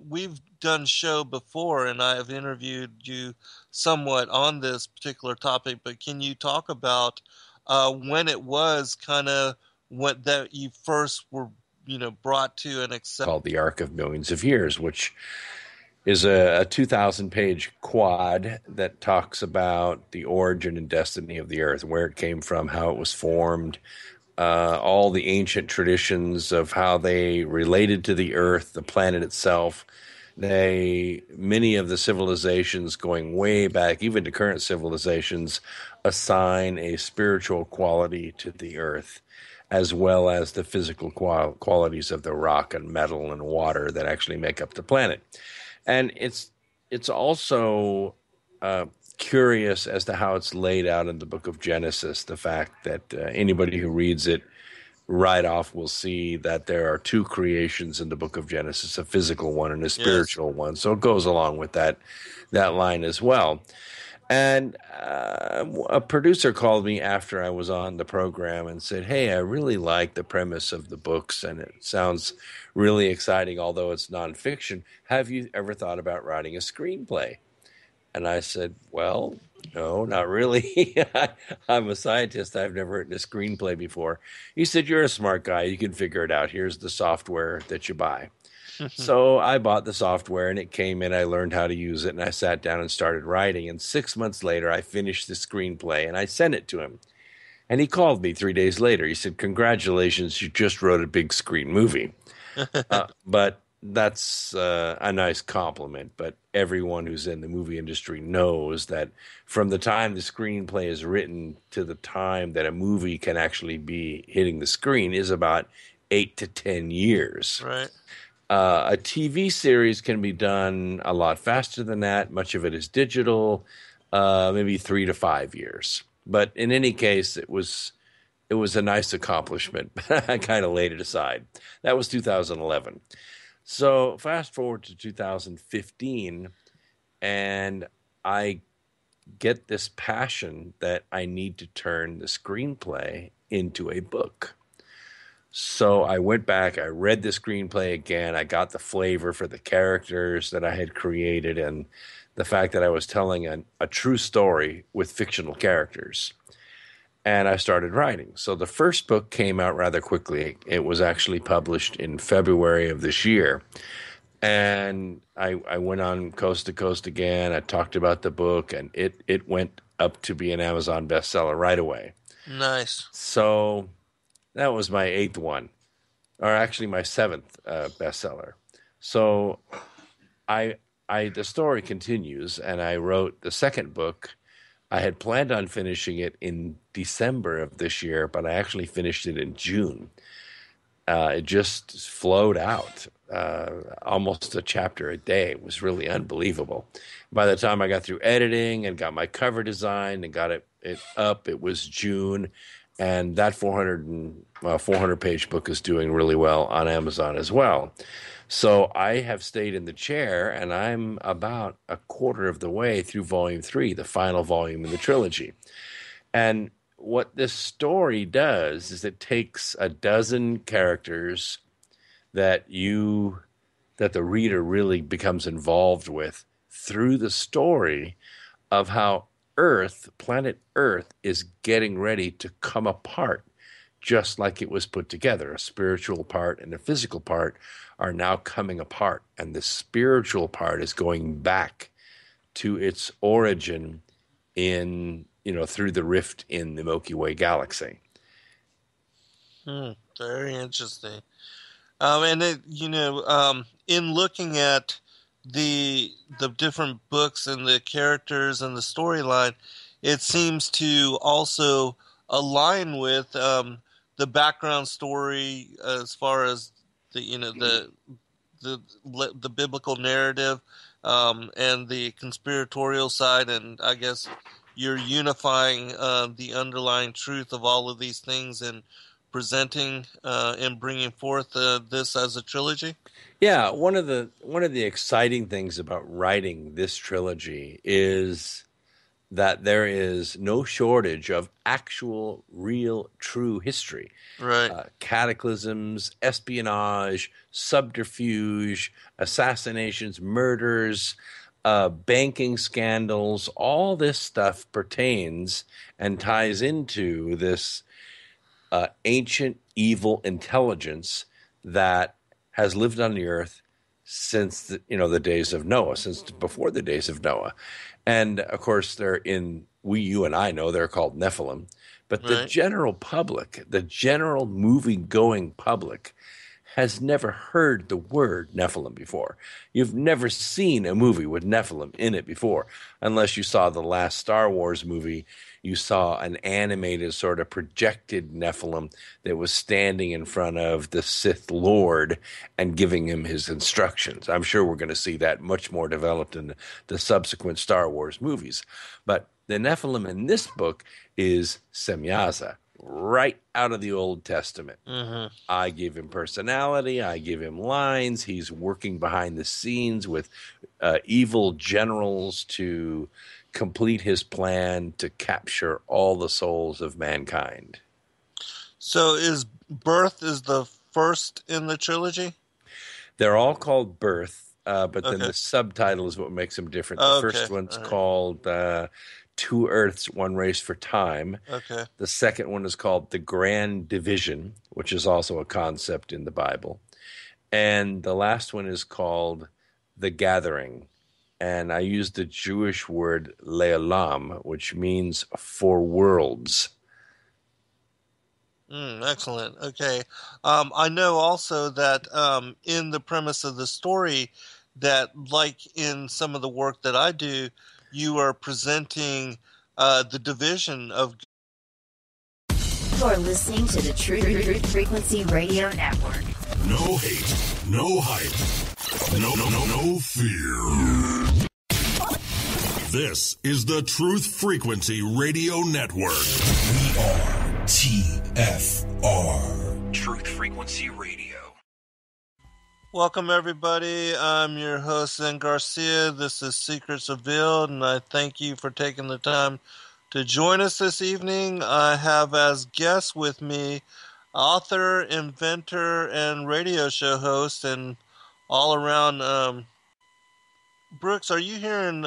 we've done show before and I have interviewed you somewhat on this particular topic, but can you talk about when it was kind of what that you first were, brought to and accept? Called the Arc of Millions of Years, which is a 2,000 page quad that talks about the origin and destiny of the earth, where it came from, how it was formed, all the ancient traditions of how they related to the earth, the planet itself. Many of the civilizations going way back, even to current civilizations, assign a spiritual quality to the earth, as well as the physical qualities of the rock and metal and water that actually make up the planet. And it's also curious as to how it's laid out in the book of Genesis. The fact that anybody who reads it right off will see that there are two creations in the book of Genesis, a physical one and a Yes. spiritual one. So it goes along with that line as well. And a producer called me after I was on the program and said, "Hey, I really like the premise of the books and it sounds really exciting, although it's nonfiction. Have you ever thought about writing a screenplay?" And I said, "Well, no, not really. I'm a scientist. I've never written a screenplay before." He said, "You're a smart guy. You can figure it out. Here's the software that you buy." So I bought the software and it came in. I learned how to use it and I sat down and started writing. And 6 months later, I finished the screenplay and I sent it to him. And he called me 3 days later. He said, "Congratulations, you just wrote a big screen movie." But that's a nice compliment. But everyone who's in the movie industry knows that from the time the screenplay is written to the time that a movie can actually be hitting the screen is about 8 to 10 years. Right. A TV series can be done a lot faster than that. Much of it is digital, maybe 3 to 5 years. But in any case, it was a nice accomplishment. I kind of laid it aside. That was 2011. So fast forward to 2015, and I get this passion that I need to turn the screenplay into a book. So I went back, I read the screenplay again, I got the flavor for the characters that I had created and the fact that I was telling a true story with fictional characters. and I started writing. So the first book came out rather quickly. It was actually published in February of this year. And I went on Coast to Coast again. I talked about the book, and it went up to be an Amazon bestseller right away. Nice. So that was my 8th one, or actually my 7th bestseller. So the story continues, and I wrote the second book. I had planned on finishing it in December of this year, but I actually finished it in June. It just flowed out, almost a chapter a day. It was really unbelievable. By the time I got through editing and got my cover design and got it up, it was June, and that 400-page book is doing really well on Amazon as well. So I have stayed in the chair, and I'm about a quarter of the way through volume 3, the final volume in the trilogy. And what this story does is it takes a dozen characters that the reader really becomes involved with through the story of how planet Earth, is getting ready to come apart, just like it was put together. A spiritual part and a physical part are now coming apart, and the spiritual part is going back to its origin through the rift in the Milky Way galaxy. Very interesting. In looking at the different books and the characters and the storyline, it seems to also align with the background story as far as the biblical narrative and the conspiratorial side, and I guess you're unifying the underlying truth of all of these things and presenting and bringing forth this as a trilogy. Yeah, one of the exciting things about writing this trilogy is that there is no shortage of actual, real, true history. Right. Cataclysms, espionage, subterfuge, assassinations, murders, banking scandals, all this stuff pertains and ties into this ancient evil intelligence that has lived on the earth since the days of Noah, since before the days of Noah. And of course, you and I know they're called Nephilim, but the general public, the general movie-going public, has never heard the word Nephilim before. You've never seen a movie with Nephilim in it before, unless you saw the last Star Wars movie. You saw an animated sort of projected Nephilim that was standing in front of the Sith Lord and giving him his instructions. I'm sure we're going to see that much more developed in the subsequent Star Wars movies. But the Nephilim in this book is Semyaza, right out of the Old Testament. Mm-hmm. I give him personality. I give him lines. He's working behind the scenes with evil generals to complete his plan to capture all the souls of mankind. So Bearth is the first in the trilogy? They're all called Bearth, but then the subtitle is what makes them different. The first one's called Two Earths, One Race for Time. Okay. The second one is called The Grand Division, which is also a concept in the Bible. And the last one is called The Gathering. And I used the Jewish word le'olam, which means for worlds. Excellent. Okay. I know also that in the premise of the story that, like in some of the work that I do, you are presenting the division of... You're listening to the Truth Frequency Radio Network. No hate, no hype, no fear. This is the Truth Frequency Radio Network. We are TFR. Truth Frequency Radio. Welcome, everybody. I'm your host, Zen Garcia. This is Secrets Revealed, and I thank you for taking the time to join us this evening. I have as guest with me author, inventor, and radio show host, and all around. Brooks, are you hearing?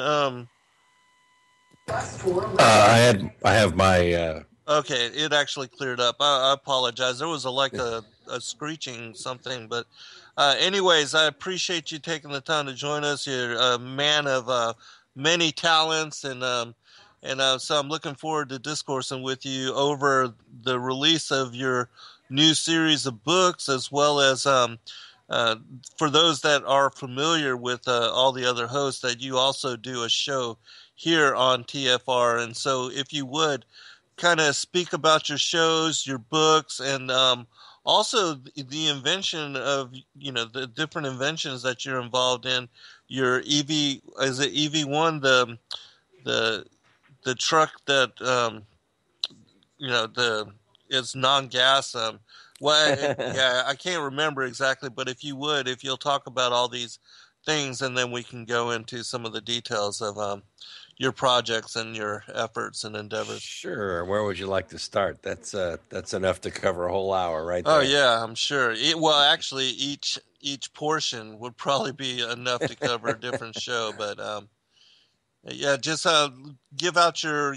I have my Okay, it actually cleared up. I apologize. There was a screeching something, but anyways, I appreciate you taking the time to join us. You're a man of many talents, and so I'm looking forward to discoursing with you over the release of your new series of books, as well as uh, for those that are familiar with all the other hosts, that you also do a show here on TFR, and so if you would kind of speak about your shows, your books, and also the invention of the different inventions that you're involved in. Your EV, is it EV1, the the truck that the it's non-gas. Yeah, I can't remember exactly, but if you'll talk about all these things, and then we can go into some of the details of your projects and your efforts and endeavors. Sure. Where would you like to start? That's enough to cover a whole hour right Oh there. yeah, I'm sure. Well, actually, each portion would probably be enough to cover a different show. But yeah, just give out your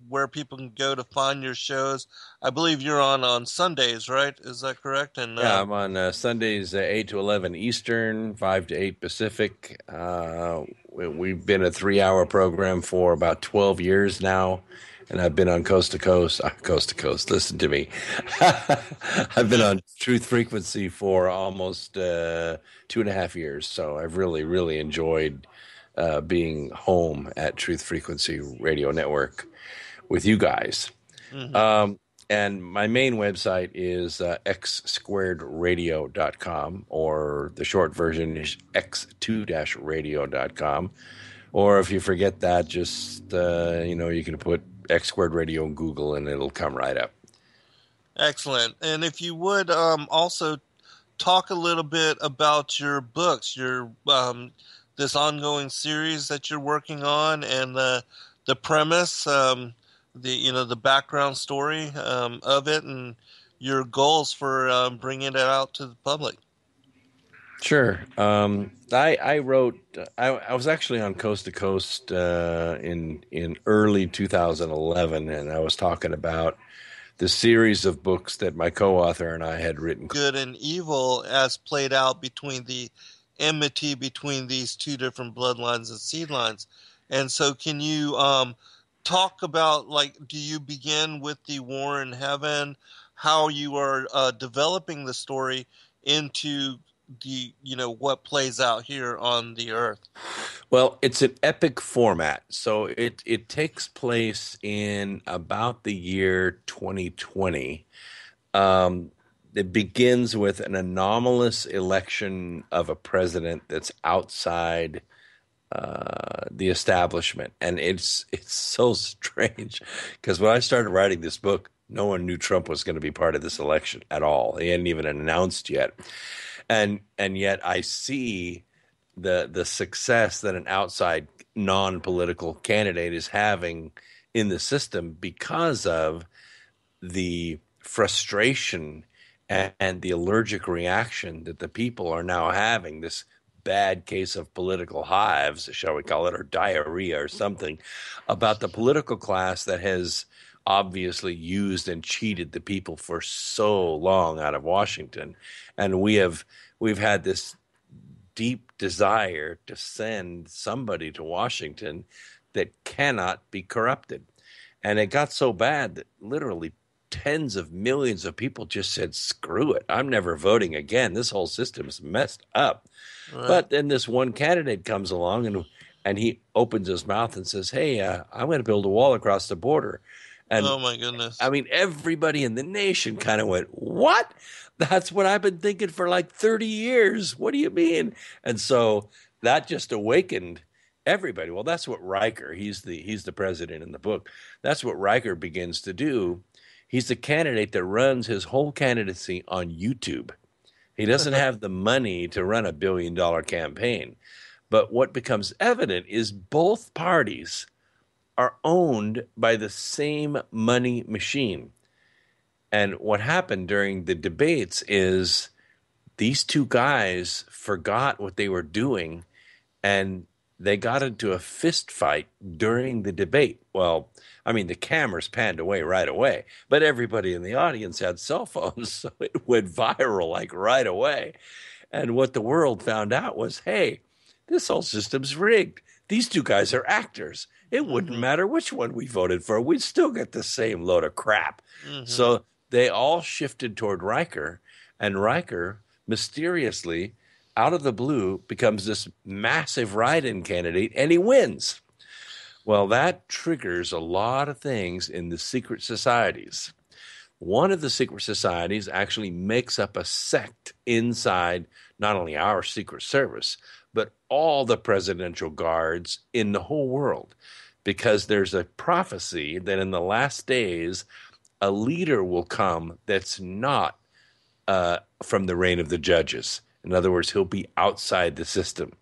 where people can go to find your shows. I believe you're on Sundays, right? Is that correct? And Yeah, I'm on Sundays 8 to 11 Eastern, 5 to 8 Pacific. We've been a 3-hour program for about 12 years now, and I've been on Coast to Coast. Coast to Coast, listen to me. I've been on Truth Frequency for almost 2.5 years, so I've really, really enjoyed being home at Truth Frequency Radio Network with you guys. mhm. And my main website is x2radio.com, or the short version is x2-radio.com. Or if you forget that, just, you can put X Squared Radio in Google and it'll come right up. Excellent. And if you would also talk a little bit about your books, your this ongoing series that you're working on, and the premise, the background story of it, and your goals for bringing it out to the public. Sure. I wrote. I was actually on Coast to Coast in early 2011, and I was talking about the series of books that my co-author and I had written. Good and evil as played out between the enmity between these two different bloodlines and seed lines. And so can you talk about, like, do you begin with the war in heaven, how you are developing the story into the what plays out here on the earth? Well, it's an epic format, so it takes place in about the year 2020. It begins with an anomalous election of a president that's outside the establishment, and it's so strange because when I started writing this book, no one knew Trump was going to be part of this election at all. He hadn't even announced yet, and yet I see the success that an outside non-political candidate is having in the system because of the frustration and the allergic reaction that the people are now having, this bad case of political hives, shall we call it, or diarrhea or something, about the political class that has obviously used and cheated the people for so long out of Washington. And we've had this deep desire to send somebody to Washington that cannot be corrupted. And it got so bad that literally tens of millions of people just said, screw it, I'm never voting again. This whole system is messed up. Right. But then this one candidate comes along and he opens his mouth and says, hey, I'm going to build a wall across the border. And Oh my goodness. I mean, everybody in the nation kind of went, what? That's what I've been thinking for like 30 years. What do you mean? And so that just awakened everybody. Well, that's what Riker, he's the president in the book. That's what Riker begins to do. He's the candidate that runs his whole candidacy on YouTube. He doesn't have the money to run $1 billion campaign. But what becomes evident is both parties are owned by the same money machine. And what happened during the debates is these two guys forgot what they were doing, and they got into a fist fight during the debate. Well, I mean, the cameras panned away right away, but everybody in the audience had cell phones, so it went viral like right away. And what the world found out was, hey, this whole system's rigged. These two guys are actors. It wouldn't matter which one we voted for. We'd still get the same load of crap. So they all shifted toward Riker, and Riker mysteriously, out of the blue, becomes this massive write-in candidate, and he wins. Well, that triggers a lot of things in the secret societies. One of the secret societies actually makes up a sect inside not only our Secret Service, but all the presidential guards in the whole world, because there's a prophecy that in the last days, a leader will come that's not from the reign of the judges. In other words, he'll be outside the system.